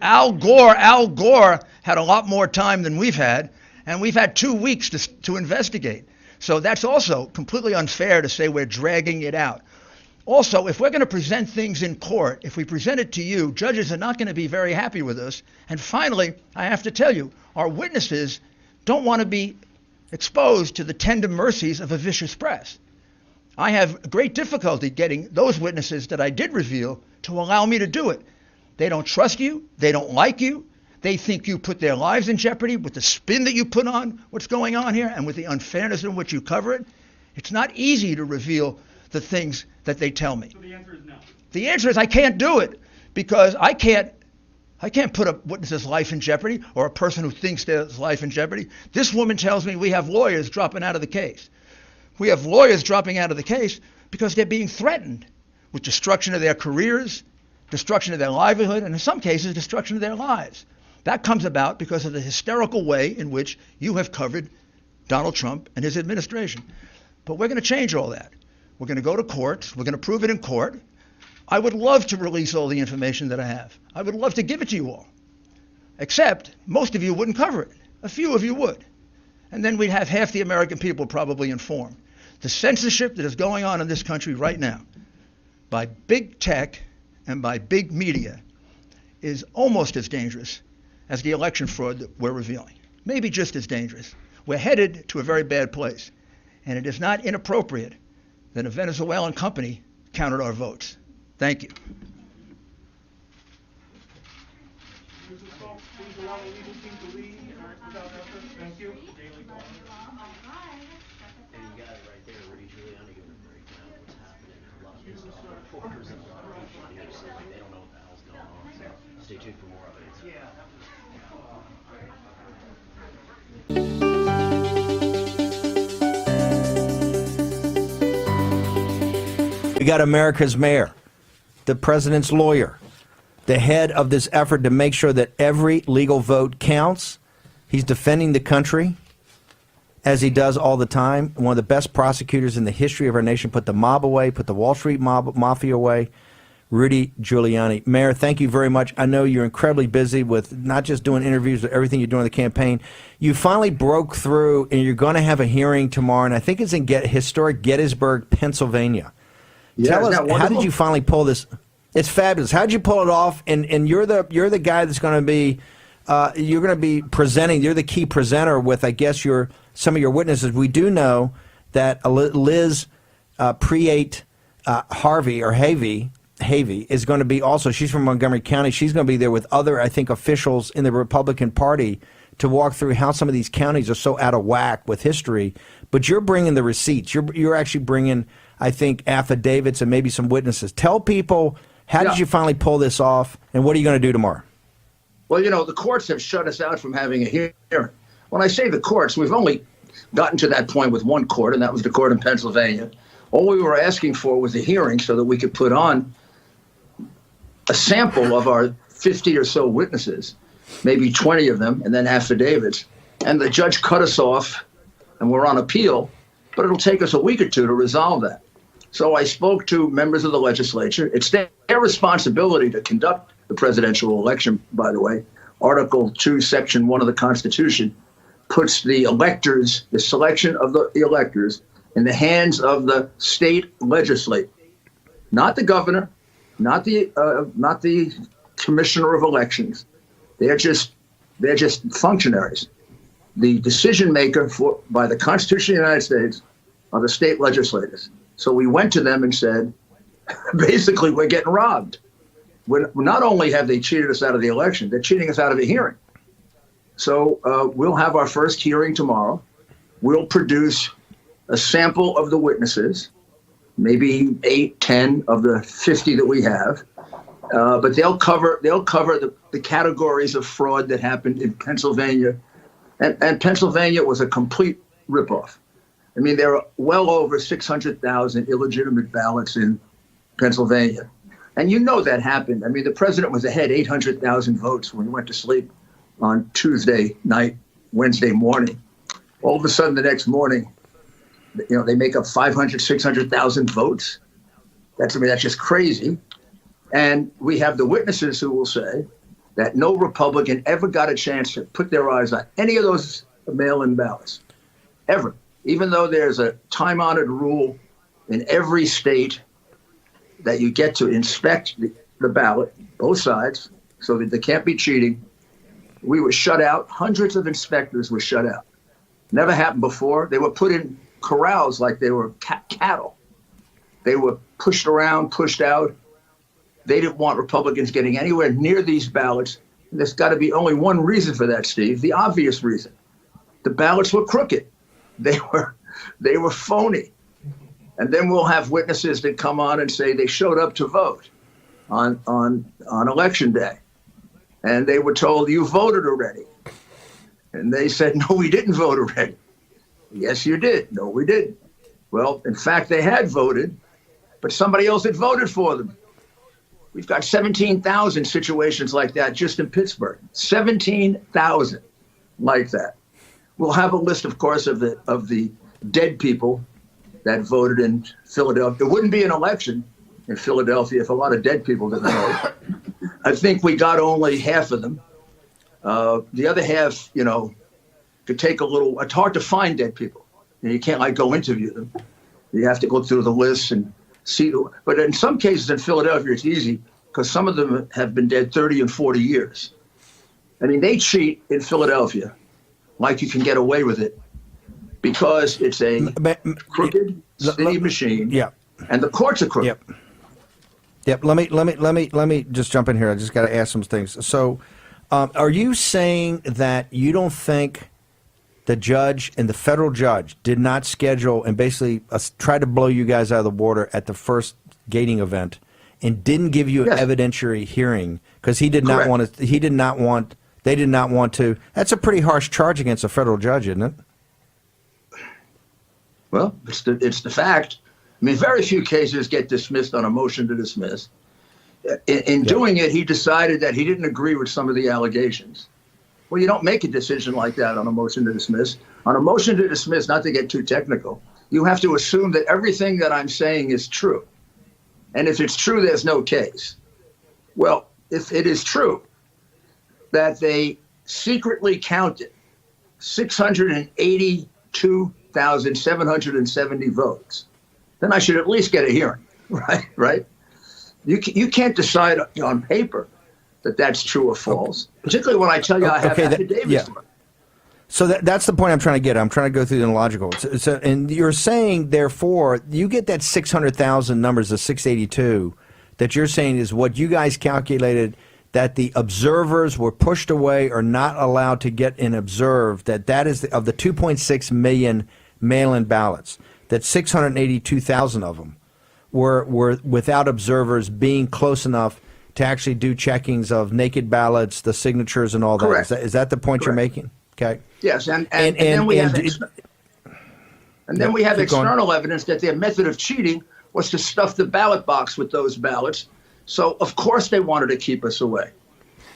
Al Gore had a lot more time than we've had, and we've had 2 weeks to investigate. So that's also completely unfair to say we're dragging it out. Also, if we're going to present things in court, if we present it to you, judges are not going to be very happy with us. And finally, I have to tell you, our witnesses don't want to be exposed to the tender mercies of a vicious press. I have great difficulty getting those witnesses that I did reveal to allow me to do it. They don't trust you. They don't like you. They think you put their lives in jeopardy with the spin that you put on what's going on here and with the unfairness in which you cover it. It's not easy to reveal the things that they tell me. So the answer is no. The answer is I can't do it because I can't put a witness's life in jeopardy or a person who thinks their life in jeopardy. This woman tells me we have lawyers dropping out of the case. We have lawyers dropping out of the case because they're being threatened with destruction of their careers, destruction of their livelihood, and in some cases, destruction of their lives. That comes about because of the hysterical way in which you have covered Donald Trump and his administration. But we're going to change all that. We're going to go to court. We're going to prove it in court. I would love to release all the information that I have. I would love to give it to you all. Except most of you wouldn't cover it. A few of you would. And then we'd have half the American people probably informed. The censorship that is going on in this country right now by big tech and by big media is almost as dangerous as the election fraud that we're revealing. Maybe just as dangerous. We're headed to a very bad place. And it is not inappropriate that a Venezuelan company counted our votes. Thank you. Thank you. And you got it right there, Rudy Giuliani giving a breakdown of what's happening. A lot of his reporters and a lot of people here saying they don't know what the hell's going on. So stay tuned for more of it. We got America's mayor, the president's lawyer, the head of this effort to make sure that every legal vote counts. He's defending the country, as he does all the time. One of the best prosecutors in the history of our nation. Put the mob away, put the Wall Street mafia away. Rudy Giuliani. Mayor, thank you very much. I know you're incredibly busy with not just doing interviews, but everything you're doing in the campaign. You finally broke through, and you're going to have a hearing tomorrow, and I think it's in historic Gettysburg, Pennsylvania. Yeah, Tell us, how did you finally pull this? It's fabulous. How did you pull it off? And you're the guy that's going to be you're going to be presenting. You're the key presenter with, I guess, some of your witnesses. We do know that Liz Preate Harvey or Havey is going to be also. She's from Montgomery County. She's going to be there with other, I think, officials in the Republican Party to walk through how some of these counties are so out of whack with history. But you're bringing the receipts. You're actually bringing, I think, affidavits and maybe some witnesses. Tell people, how did you finally pull this off, and what are you going to do tomorrow? Well, the courts have shut us out from having a hearing. When I say the courts, we've only gotten to that point with one court, and that was the court in Pennsylvania. All we were asking for was a hearing so that we could put on a sample of our 50 or so witnesses, maybe 20 of them, and then affidavits. And the judge cut us off, and we're on appeal, but it'll take us a week or two to resolve that. So I spoke to members of the legislature. It's their responsibility to conduct the presidential election, by the way. Article 2, Section 1 of the Constitution puts the electors, the selection of the electors, in the hands of the state legislature, not the governor, not the commissioner of elections. They're just functionaries. The decision maker by the Constitution of the United States are the state legislators. So we went to them and said, basically, we're getting robbed. Not only have they cheated us out of the election, they're cheating us out of a hearing. So we'll have our first hearing tomorrow. We'll produce a sample of the witnesses, maybe 8, 10 of the 50 that we have. But they'll cover the categories of fraud that happened in Pennsylvania. And Pennsylvania was a complete ripoff. I mean, there are well over 600,000 illegitimate ballots in Pennsylvania. And that happened. I mean, the president was ahead 800,000 votes when he went to sleep on Tuesday night, Wednesday morning. All of a sudden, the next morning, they make up 500, 600,000 votes. That's just crazy. And we have the witnesses who will say that no Republican ever got a chance to put their eyes on any of those mail-in ballots, ever. Even though there's a time-honored rule in every state that you get to inspect the ballot, both sides, so that there can't be cheating. We were shut out. Hundreds of inspectors were shut out. Never happened before. They were put in corrals like they were cattle. They were pushed around, pushed out. They didn't want Republicans getting anywhere near these ballots. And there's got to be only one reason for that, Steve, the obvious reason. The ballots were crooked. They were phony. And then we'll have witnesses that come on and say they showed up to vote on election day. And they were told, you voted already. And they said, no, we didn't vote already. Yes, you did. No, we didn't. Well, in fact, they had voted, but somebody else had voted for them. We've got 17,000 situations like that just in Pittsburgh. 17,000 like that. We'll have a list, of course, of the dead people that voted in Philadelphia. It wouldn't be an election in Philadelphia if a lot of dead people didn't vote. I think we got only half of them. The other half, could take a little. It's hard to find dead people. You can't go interview them. You have to go through the list and see. But in some cases in Philadelphia, it's easy because some of them have been dead 30 and 40 years. I mean, they cheat in Philadelphia like you can get away with it because it's a crooked city machine. Yeah. And the courts are crooked. Yep. Let me just jump in here. I just got to ask some things. So, are you saying that you don't think the judge and the federal judge did not schedule and basically try to blow you guys out of the water at the first gating event and didn't give you an evidentiary hearing because he did not want to? He did not want. They did not want to. That's a pretty harsh charge against a federal judge, isn't it? Well, it's the fact. I mean, very few cases get dismissed on a motion to dismiss. In doing it, he decided that he didn't agree with some of the allegations. Well, you don't make a decision like that on a motion to dismiss. On a motion to dismiss, not to get too technical, you have to assume that everything that I'm saying is true. And if it's true, there's no case. Well, if it is true that they secretly counted 682,770 votes, then I should at least get a hearing, right? You can't decide on paper that that's true or false, particularly when I tell you I have affidavits. So that's the point I'm trying to get. I'm trying to go through the logical. So, and you're saying, therefore, you get that 600,000 numbers, the 682, that you're saying is what you guys calculated that the observers were pushed away or not allowed to get and observe, that is of the 2.6 million mail-in ballots, that 682,000 of them were without observers being close enough to actually do checkings of naked ballots, the signatures, and all that. Correct. Is that the point you're making? Okay. Yes, and then we have external evidence that their method of cheating was to stuff the ballot box with those ballots. So of course they wanted to keep us away.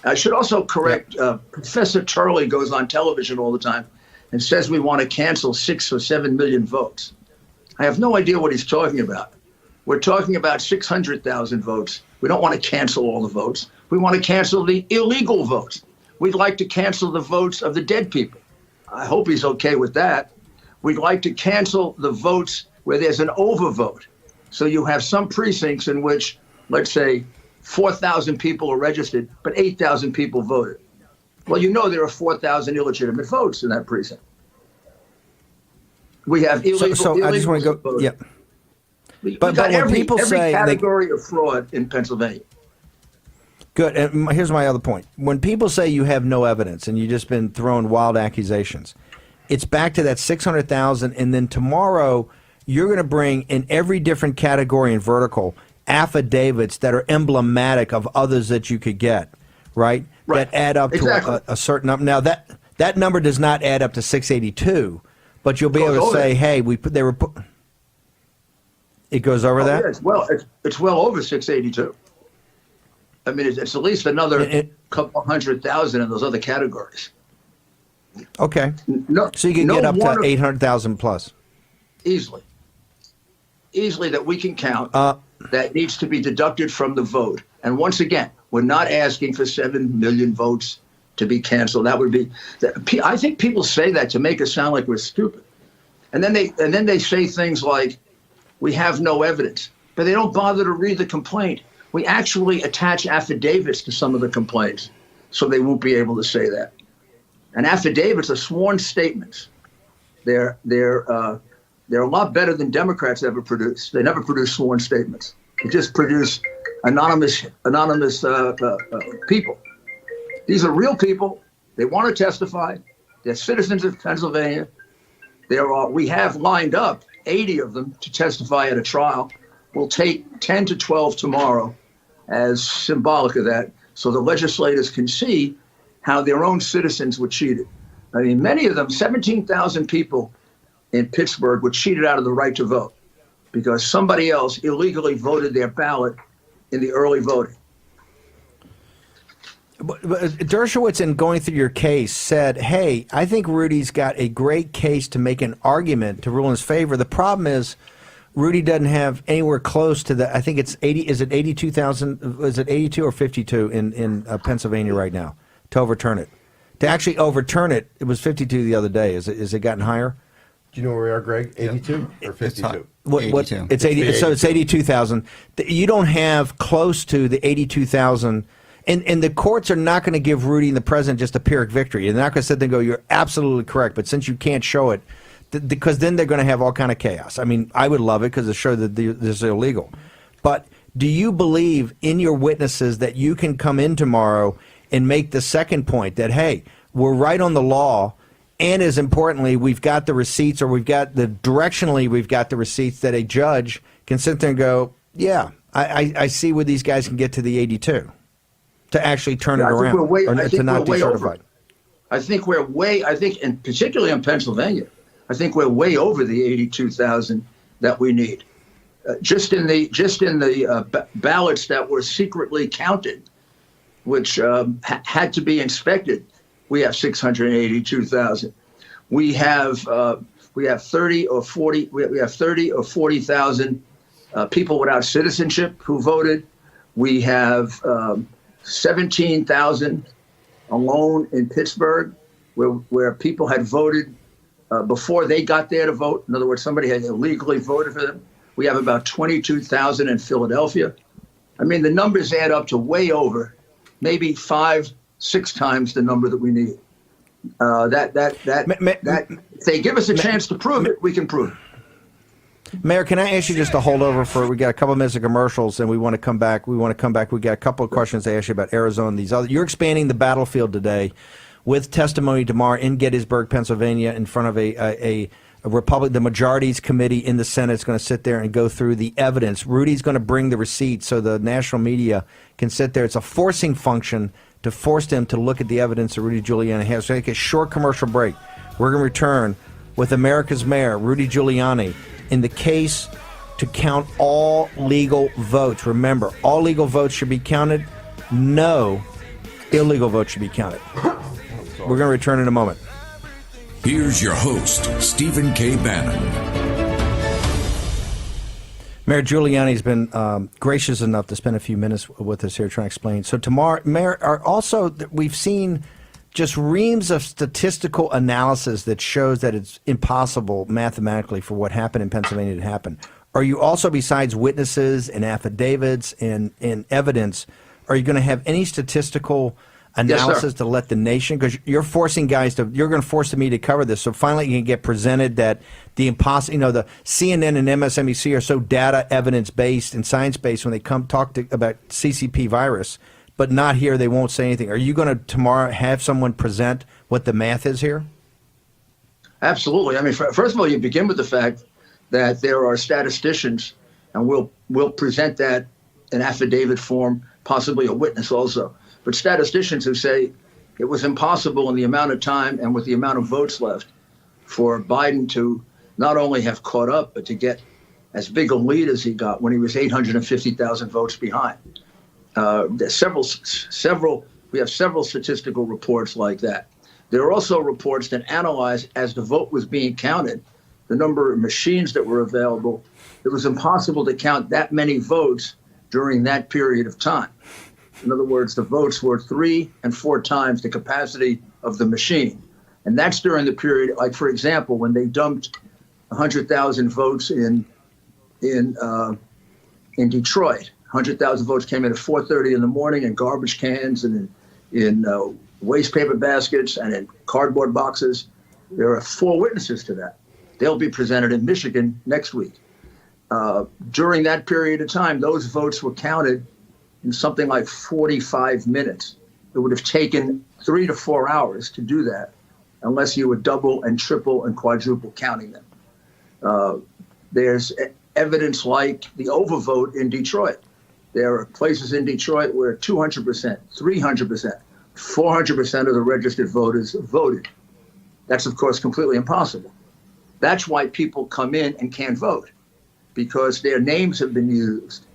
I should also correct. Professor Turley goes on television all the time and says we want to cancel 6 or 7 million votes. I have no idea what he's talking about. We're talking about 600,000 votes. We don't want to cancel all the votes. We want to cancel the illegal votes. We'd like to cancel the votes of the dead people. I hope he's okay with that. We'd like to cancel the votes where there's an overvote. So you have some precincts in which, let's say, 4,000 people are registered, but 8,000 people voted. Well, there are 4,000 illegitimate votes in that precinct. We have illegal. So I just want to go. Yeah. But when people say every category of fraud in Pennsylvania. Good. And here's my other point. When people say you have no evidence and you've just been throwing wild accusations, it's back to that 600,000. And then tomorrow you're going to bring in every different category and vertical affidavits that are emblematic of others that you could get, right? That add up to a certain number. Now that number does not add up to 682, but you'll be able to say, hey, it goes over that? Yes. Well, it's well over 682. I mean, it's at least another couple 100,000 in those other categories. Okay. So you can get up to 800,000 plus. Easily that we can count that needs to be deducted from the vote. And once again, We're not asking for 7 million votes to be canceled. That would be, I think people say that to make us sound like we're stupid. And then they say things like, we have no evidence, but they don't bother to read the complaint. We actually attach affidavits to some of the complaints, so they won't be able to say that. And affidavits are sworn statements. They're a lot better than Democrats ever produce. They never produce sworn statements. They just produce anonymous people. These are real people. They want to testify. They're citizens of Pennsylvania. We have lined up 80 of them to testify at a trial. We'll take 10 to 12 tomorrow as symbolic of that, so the legislators can see how their own citizens were cheated. I mean, many of them, 17,000 people in Pittsburgh, were cheated out of the right to vote because somebody else illegally voted their ballot in the early voting. But Dershowitz, in going through your case, said, hey, I think Rudy's got a great case to make an argument to rule in his favor. The problem is Rudy doesn't have anywhere close to the, I think it's 80, is it 82,000, is it 82 or 52 in Pennsylvania right now to overturn it? To actually overturn it, it was 52 the other day. Is it gotten higher? Do you know where we are, Greg? 82 or 52? It's 80. So it's 82,000. You don't have close to the 82,000. And the courts are not going to give Rudy and the president just a Pyrrhic victory. They're not going to sit there and go, you're absolutely correct, but since you can't show it, because then they're going to have all kind of chaos. I mean, I would love it because it shows that this is illegal. But do you believe in your witnesses that you can come in tomorrow and make the second point that, hey, we're right on the law, and as importantly, we've got the receipts, or we've got the receipts that a judge can sit there and go, yeah, I see where these guys can get to the 82. To actually turn it around, or to not be certified. I think and particularly in Pennsylvania, I think we're way over the 82,000 that we need. Just in the ballots that were secretly counted, which had to be inspected, we have 682,000. We have 30 or 40,000 people without citizenship who voted. We have 17,000 alone in Pittsburgh, where people had voted before they got there to vote. In other words, somebody had illegally voted for them. We have about 22,000 in Philadelphia. I mean, the numbers add up to way over, maybe 5-6 times the number that we need. If they give us a chance to prove it, we can prove it. Mayor, can I ask you just to hold over for, we got a couple of minutes of commercials and we want to come back. We got a couple of questions to ask you about Arizona and these other. You're expanding the battlefield today with testimony tomorrow in Gettysburg, Pennsylvania, in front of a Republican, the Majorities Committee in the Senate is going to sit there and go through the evidence. Rudy's going to bring the receipts so the national media can sit there. It's a forcing function to force them to look at the evidence that Rudy Giuliani has. So take a short commercial break. We're going to return with America's Mayor, Rudy Giuliani, in the case to count all legal votes. Remember, all legal votes should be counted. No illegal votes should be counted. We're going to return in a moment. Here's your host, Stephen K. Bannon. Mayor Giuliani's been gracious enough to spend a few minutes with us here trying to explain. So tomorrow, Mayor, we've seen just reams of statistical analysis that shows that it's impossible mathematically for what happened in Pennsylvania to happen. Are you also, besides witnesses and affidavits and evidence, are you going to have any statistical analysis to let the nation, because you're forcing guys to, you're going to force the media to cover this, so finally you can get presented that the the CNN and MSNBC are so data evidence based and science based when they come talk about CCP virus, but not here, they won't say anything. Are you going to tomorrow have someone present what the math is here? Absolutely. I mean, first of all, you begin with the fact that there are statisticians, and we'll present that in affidavit form, possibly a witness also. But statisticians who say it was impossible in the amount of time and with the amount of votes left for Biden to not only have caught up, but to get as big a lead as he got when he was 850,000 votes behind. There's several. We have several statistical reports like that. There are also reports that analyze, as the vote was being counted, the number of machines that were available. It was impossible to count that many votes during that period of time. In other words, the votes were 3 and 4 times the capacity of the machine. And that's during the period, like, for example, when they dumped 100,000 votes in Detroit. 100,000 votes came in at 4:30 in the morning in garbage cans and in waste paper baskets and in cardboard boxes. There are 4 witnesses to that. They'll be presented in Michigan next week. During that period of time, those votes were counted in something like 45 minutes. It would have taken 3 to 4 hours to do that unless you were double and triple and quadruple counting them. There's evidence like the overvote in Detroit. There are places in Detroit where 200%, 300%, 400% of the registered voters voted. That's, of course, completely impossible. That's why people come in and can't vote, because their names have been used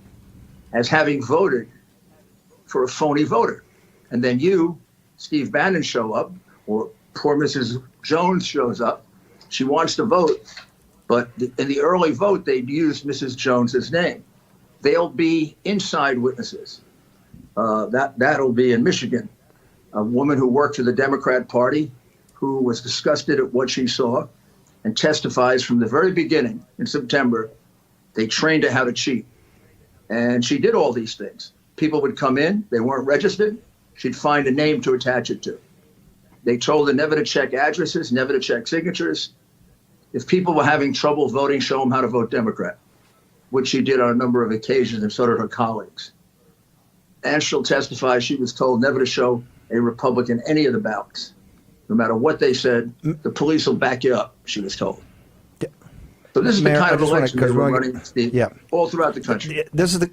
as having voted for a phony voter. And then you, Steve Bannon, show up, or poor Mrs. Jones shows up. She wants to vote, but in the early vote, they'd used Mrs. Jones's name. They'll be inside witnesses. That'll be in Michigan. A woman who worked for the Democrat Party, who was disgusted at what she saw and testifies from the very beginning in September, they trained her how to cheat. And she did all these things. People would come in, they weren't registered, she'd find a name to attach it to. They told her never to check addresses, never to check signatures. If people were having trouble voting, show them how to vote Democrat, which she did on a number of occasions, and so did her colleagues. And she'll testify she was told never to show a Republican any of the ballots. No matter what they said, the police will back you up, she was told. So this is the kind of election that we're running, Steve, all throughout the country. This is the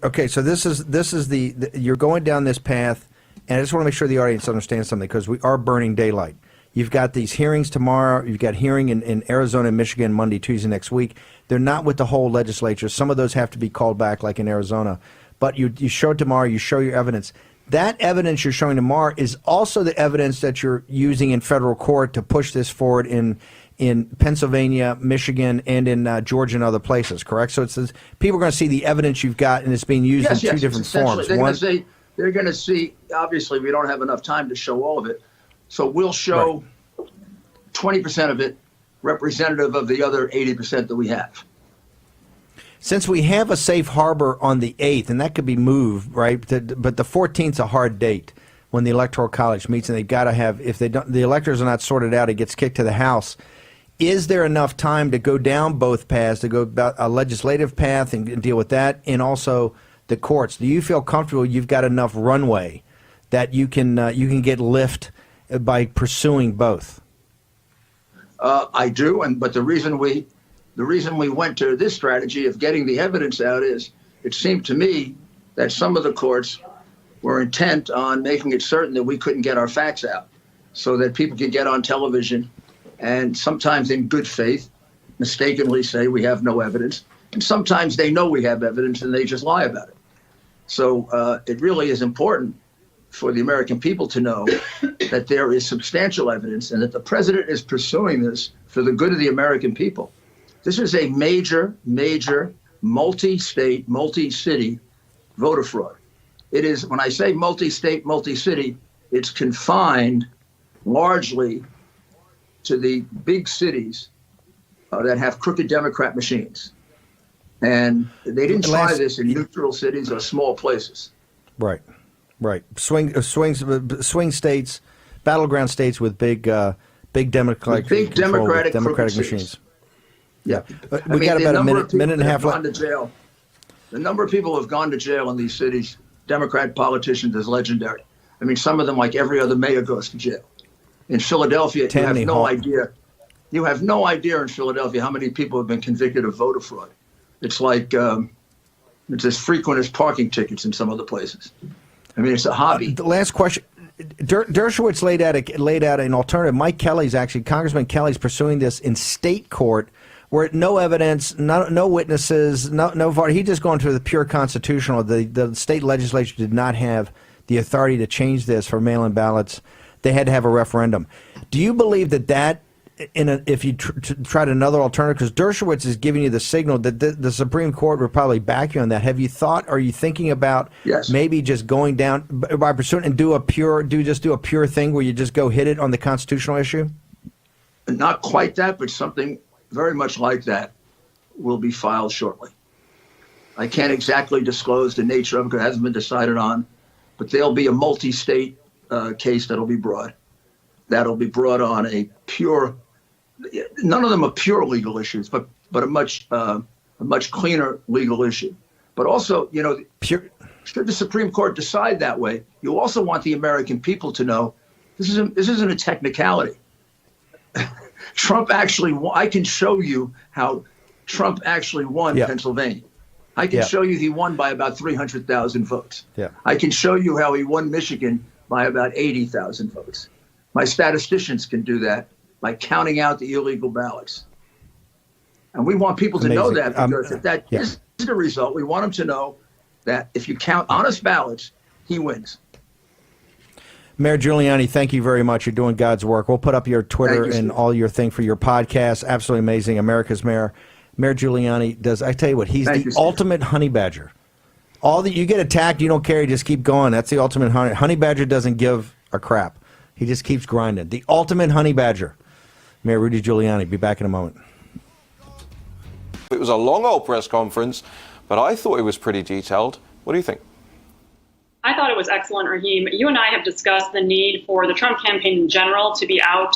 okay. So this is the you're going down this path, and I just want to make sure the audience understands something, because we are burning daylight. You've got these hearings tomorrow. You've got hearing in Arizona and Michigan Monday, Tuesday next week. They're not with the whole legislature. Some of those have to be called back, like in Arizona. But you show it tomorrow. You show your evidence. That evidence you're showing tomorrow is also the evidence that you're using in federal court to push this forward in Pennsylvania, Michigan, and in Georgia and other places, correct? So it's people are going to see the evidence you've got, and it's being used in two different forms. They're going to see, obviously, we don't have enough time to show all of it. So we'll show 20% of it representative of the other 80% that we have. Since we have a safe harbor on the 8th, and that could be moved, right? But the 14th is a hard date when the Electoral College meets, and they've got to have, if they don't, the electors are not sorted out, it gets kicked to the House. Is there enough time to go down both paths, to go about a legislative path and deal with that, and also the courts? Do you feel comfortable you've got enough runway that you can get lift by pursuing both? I do, but the reason we went to this strategy of getting the evidence out is it seemed to me that some of the courts were intent on making it certain that we couldn't get our facts out so that people could get on television and sometimes in good faith mistakenly say we have no evidence. And sometimes they know we have evidence and they just lie about it. So it really is important for the American people to know that there is substantial evidence and that the president is pursuing this for the good of the American people. This is a major, multi-state, multi-city voter fraud. It is, when I say multi-state, multi-city, it's confined largely to the big cities that have crooked Democrat machines. And they didn't try this in neutral cities or small places. Right. Swing states, battleground states with big Democratic machines. Yeah, we got about a minute and a half left. The number of people who have gone to jail in these cities, Democrat politicians, is legendary. I mean, some of them, like every other mayor, goes to jail. In Philadelphia, you have no idea. You have no idea in Philadelphia how many people have been convicted of voter fraud. It's like it's as frequent as parking tickets in some other places. I mean, it's a hobby. The last question. Dershowitz laid out an alternative. Congressman Kelly's pursuing this in state court, where no evidence, no witnesses, no vote. He just going to the pure constitutional. The state legislature did not have the authority to change this for mail-in ballots. They had to have a referendum. Do you believe that if you tried another alternative, because Dershowitz is giving you the signal that the Supreme Court would probably back you on that. Have you thought? Are you thinking about maybe just going down by pursuing and do a pure thing where you just go hit it on the constitutional issue? Not quite that, but something very much like that will be filed shortly. I can't exactly disclose the nature of it because it hasn't been decided on, but there'll be a multi-state case that'll be brought. That'll be brought on a pure, none of them are pure legal issues, but a much cleaner legal issue. But also, you know, should the Supreme Court decide that way, you also want the American people to know this isn't a technicality. Trump actually won. I can show you how Trump actually won Pennsylvania. I can show you he won by about 300,000 votes. I can show you how he won Michigan by about 80,000 votes. My statisticians can do that by counting out the illegal ballots. And we want people to know that, because if that is the result, we want them to know that if you count honest ballots, he wins. Mayor Giuliani, thank you very much. You're doing God's work. We'll put up your Twitter and all your thing for your podcast. Absolutely amazing. America's Mayor. Mayor Giuliani does, I tell you what, he's the ultimate honey badger. You get attacked, you don't care, you just keep going. That's the ultimate honey. Honey badger doesn't give a crap. He just keeps grinding. The ultimate honey badger. Mayor Rudy Giuliani, be back in a moment. It was a long old press conference, but I thought it was pretty detailed. What do you think? I thought it was excellent, Raheem. You and I have discussed the need for the Trump campaign in general to be out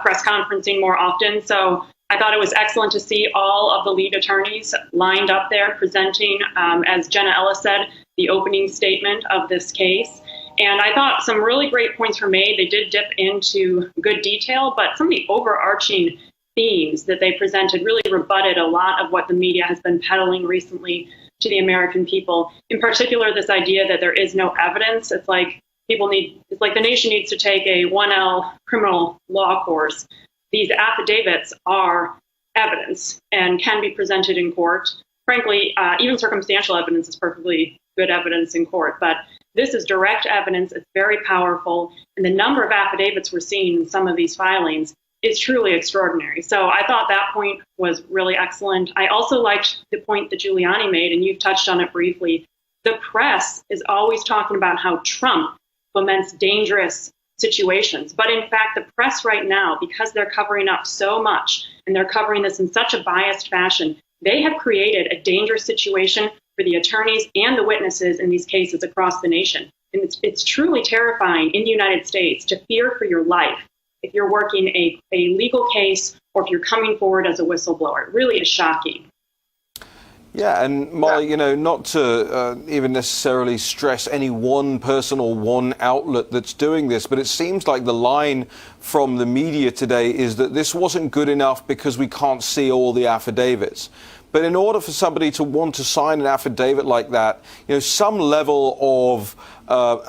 press conferencing more often. So I thought it was excellent to see all of the lead attorneys lined up there presenting, as Jenna Ellis said, the opening statement of this case. And I thought some really great points were made. They did dip into good detail, but some of the overarching themes that they presented really rebutted a lot of what the media has been peddling recently to the American people. In particular, this idea that there is no evidence. It's like the nation needs to take a 1L criminal law course. These affidavits are evidence and can be presented in court. Frankly, even circumstantial evidence is perfectly good evidence in court, but this is direct evidence. It's very powerful. And the number of affidavits we're seeing in some of these filings is truly extraordinary. So I thought that point was really excellent. I also liked the point that Giuliani made, and you've touched on it briefly. The press is always talking about how Trump foments dangerous situations. But in fact, the press right now, because they're covering up so much and they're covering this in such a biased fashion, they have created a dangerous situation for the attorneys and the witnesses in these cases across the nation. And it's truly terrifying in the United States to fear for your life if you're working a legal case or if you're coming forward as a whistleblower. It really is shocking. Yeah, and Molly, not to even necessarily stress any one person or one outlet that's doing this, but it seems like the line from the media today is that this wasn't good enough because we can't see all the affidavits. But in order for somebody to want to sign an affidavit like that, some level of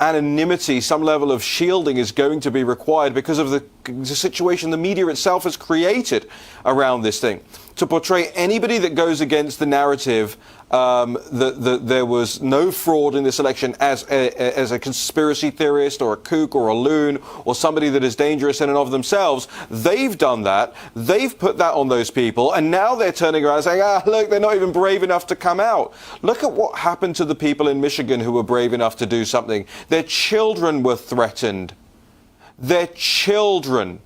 anonymity, some level of shielding is going to be required because of the situation the media itself has created around this thing. To portray anybody that goes against the narrative that there was no fraud in this election as a conspiracy theorist or a kook or a loon or somebody that is dangerous in and of themselves, they've done that. They've put that on those people, and now they're turning around and saying, look, they're not even brave enough to come out. Look at what happened to the people in Michigan who were brave enough to do something. Their children were threatened. Their children,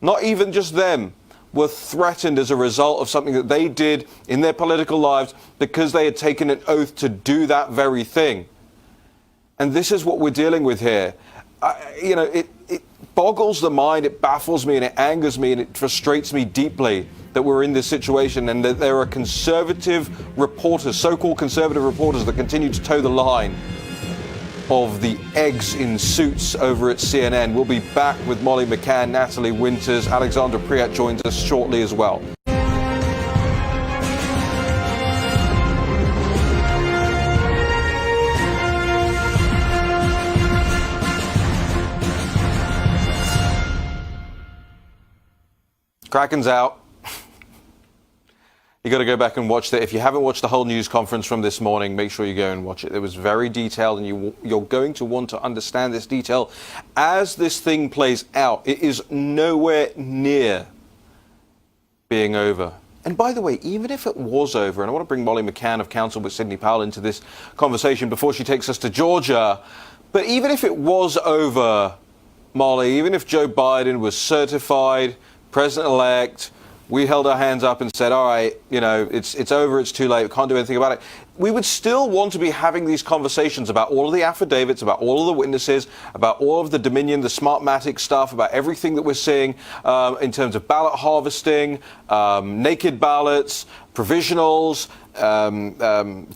not even just them, were threatened as a result of something that they did in their political lives because they had taken an oath to do that very thing. And this is what we're dealing with here. It boggles the mind, it baffles me, and it angers me, and it frustrates me deeply that we're in this situation and that there are conservative reporters, so-called conservative reporters, that continue to toe the line of the eggs in suits over at CNN. We'll be back with Molly McCann, Natalie Winters, Alexandra Priat joins us shortly as well. Kraken's out. You got to go back and watch that. If you haven't watched the whole news conference from this morning, make sure you go and watch it. It was very detailed, and you're going to want to understand this detail as this thing plays out. It is nowhere near being over. And by the way, even if it was over, and I want to bring Molly McCann of Counsel with Sidney Powell into this conversation before she takes us to Georgia, but even if it was over, Molly, even if Joe Biden was certified president-elect, we held our hands up and said, all right, you know, it's over, it's too late, we can't do anything about it. We would still want to be having these conversations about all of the affidavits, about all of the witnesses, about all of the Dominion, the Smartmatic stuff, about everything that we're seeing in terms of ballot harvesting, naked ballots, provisionals,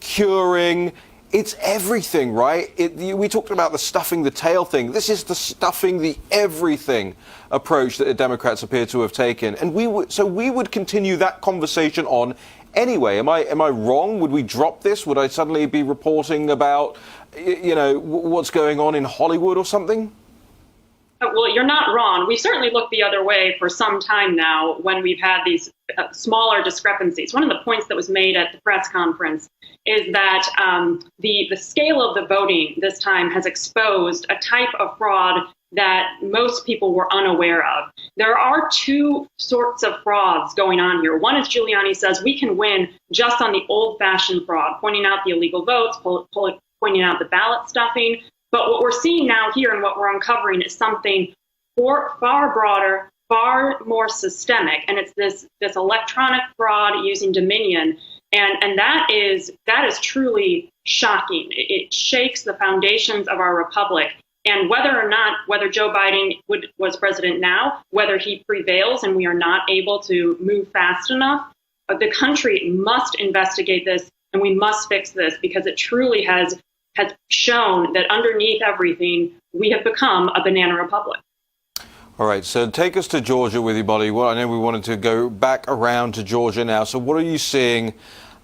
curing. It's everything, right? We talked about the stuffing the tail thing. This is the stuffing the everything approach that the Democrats appear to have taken. And we would continue that conversation on anyway. Am I wrong? Would we drop this? Would I suddenly be reporting about, you know, what's going on in Hollywood or something? Well, you're not wrong. We certainly looked the other way for some time now when we've had these smaller discrepancies. One of the points that was made at the press conference is that the scale of the voting this time has exposed a type of fraud that most people were unaware of. There are two sorts of frauds going on here. One is Giuliani says we can win just on the old-fashioned fraud, pointing out the illegal votes, pointing out the ballot stuffing. But what we're seeing now here and what we're uncovering is something far broader, far more systemic, and it's this electronic fraud using Dominion, and that is truly shocking. It shakes the foundations of our republic. And whether Joe Biden was president now, whether he prevails and we are not able to move fast enough, the country must investigate this and we must fix this because it truly has shown that underneath everything, we have become a banana republic. All right, so take us to Georgia with you, Molly. Well, I know we wanted to go back around to Georgia now. So what are you seeing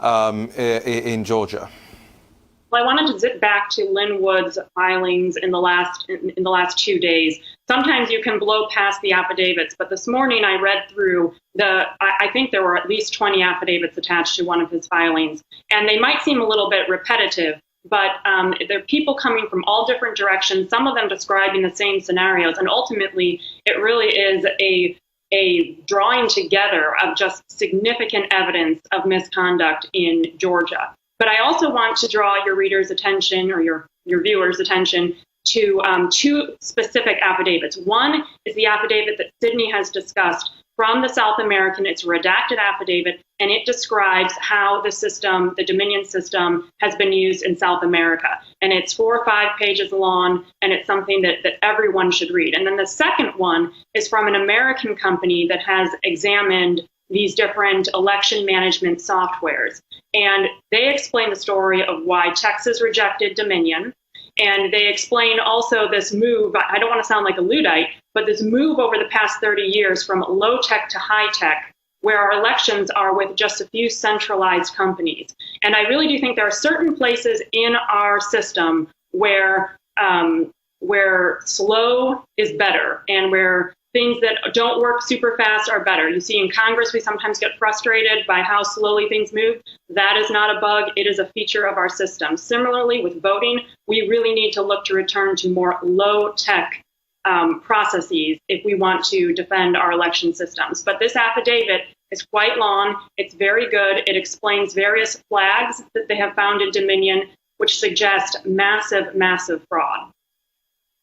in Georgia? Well, I wanted to zip back to Lynn Wood's filings in the last 2 days. Sometimes you can blow past the affidavits, but this morning I read through I think there were at least 20 affidavits attached to one of his filings, and they might seem a little bit repetitive, but there are people coming from all different directions, some of them describing the same scenarios, and ultimately it really is a drawing together of just significant evidence of misconduct in Georgia. But I also want to draw your readers' attention or your viewers' attention to two specific affidavits. One is the affidavit that Sidney has discussed from the South American. It's a redacted affidavit, and it describes how the system, the Dominion system, has been used in South America. And it's 4 or 5 pages long, and it's something that everyone should read. And then the second one is from an American company that has examined these different election management softwares. And they explain the story of why Texas rejected Dominion. And they explain also this move, I don't want to sound like a Luddite, but this move over the past 30 years from low tech to high tech, where our elections are with just a few centralized companies. And I really do think there are certain places in our system where slow is better and where things that don't work super fast are better. You see in Congress, we sometimes get frustrated by how slowly things move. That is not a bug. It is a feature of our system. Similarly, with voting, we really need to look to return to more low-tech processes if we want to defend our election systems. But this affidavit is quite long. It's very good. It explains various flags that they have found in Dominion, which suggest massive, massive fraud.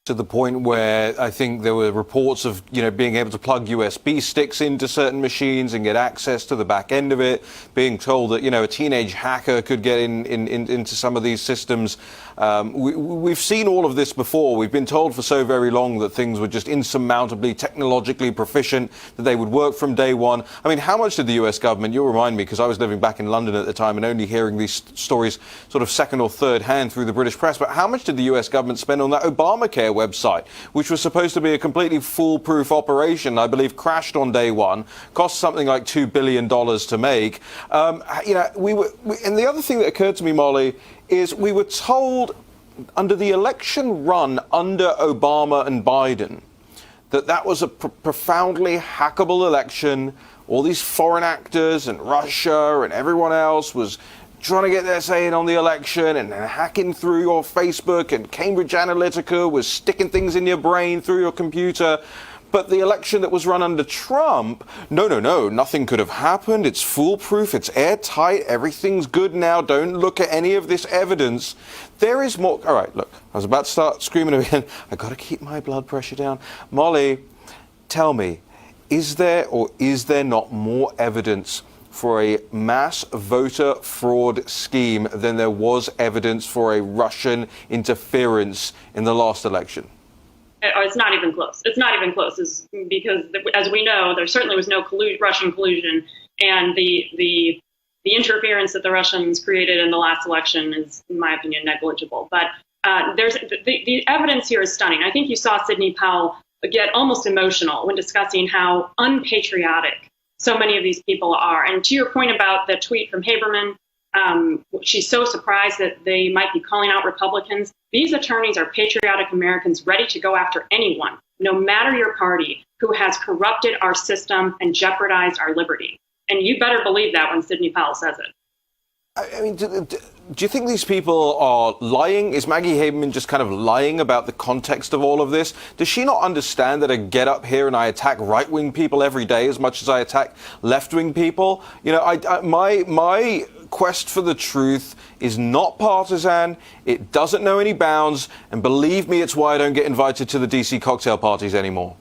To the point where I think there were reports of, being able to plug USB sticks into certain machines and get access to the back end of it, being told that, a teenage hacker could get into some of these systems. We've seen all of this before. We've been told for so very long that things were just insurmountably technologically proficient, that they would work from day one. I mean, how much did the US government, you'll remind me, because I was living back in London at the time and only hearing these stories sort of second or third hand through the British press, but how much did the US government spend on that Obamacare website, which was supposed to be a completely foolproof operation, I believe crashed on day one, cost something like $2 billion to make. And the other thing that occurred to me, Molly, is we were told under the election run under Obama and Biden that was a profoundly hackable election. All these foreign actors and Russia and everyone else was trying to get their say in on the election and hacking through your Facebook, and Cambridge Analytica was sticking things in your brain through your computer. But the election that was run under Trump, no, nothing could have happened. It's foolproof. It's airtight. Everything's good now. Don't look at any of this evidence. There is more. All right, look, I was about to start screaming again. I got to keep my blood pressure down. Molly, tell me, is there or is there not more evidence for a mass voter fraud scheme than there was evidence for a Russian interference in the last election? It's not even close. It's not even close, because, as we know, there certainly was no Russian collusion, and the interference that the Russians created in the last election is, in my opinion, negligible. But the evidence here is stunning. I think you saw Sidney Powell get almost emotional when discussing how unpatriotic so many of these people are. And to your point about the tweet from Haberman, she's so surprised that they might be calling out Republicans. These attorneys are patriotic Americans ready to go after anyone, no matter your party, who has corrupted our system and jeopardized our liberty. And you better believe that when Sidney Powell says it. I mean, do you think these people are lying? Is Maggie Haberman just kind of lying about the context of all of this? Does she not understand that I get up here and I attack right-wing people every day as much as I attack left-wing people? You know, my quest for the truth is not partisan. It doesn't know any bounds. And believe me, it's why I don't get invited to the DC cocktail parties anymore.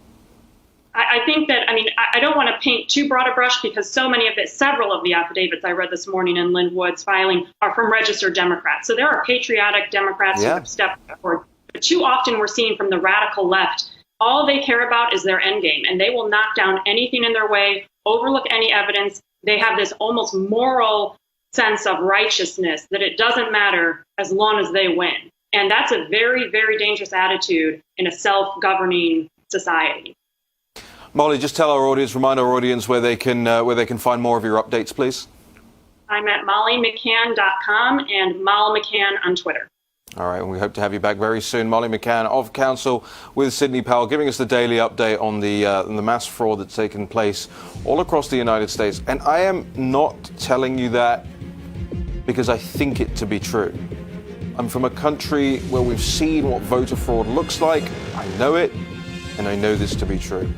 I think that, I don't want to paint too broad a brush, because several of the affidavits I read this morning in Lynn Wood's filing are from registered Democrats. So there are patriotic Democrats who have stepped forward. But too often we're seeing from the radical left, all they care about is their end game, and they will knock down anything in their way, overlook any evidence. They have this almost moral sense of righteousness that it doesn't matter as long as they win. And that's a very, very dangerous attitude in a self-governing society. Molly, just remind our audience where they can find more of your updates, please. I'm at mollymccann.com and Moll McCann on Twitter. All right, and we hope to have you back very soon. Molly McCann of Counsel with Sidney Powell, giving us the daily update on the mass fraud that's taken place all across the United States. And I am not telling you that because I think it to be true. I'm from a country where we've seen what voter fraud looks like. I know it, and I know this to be true.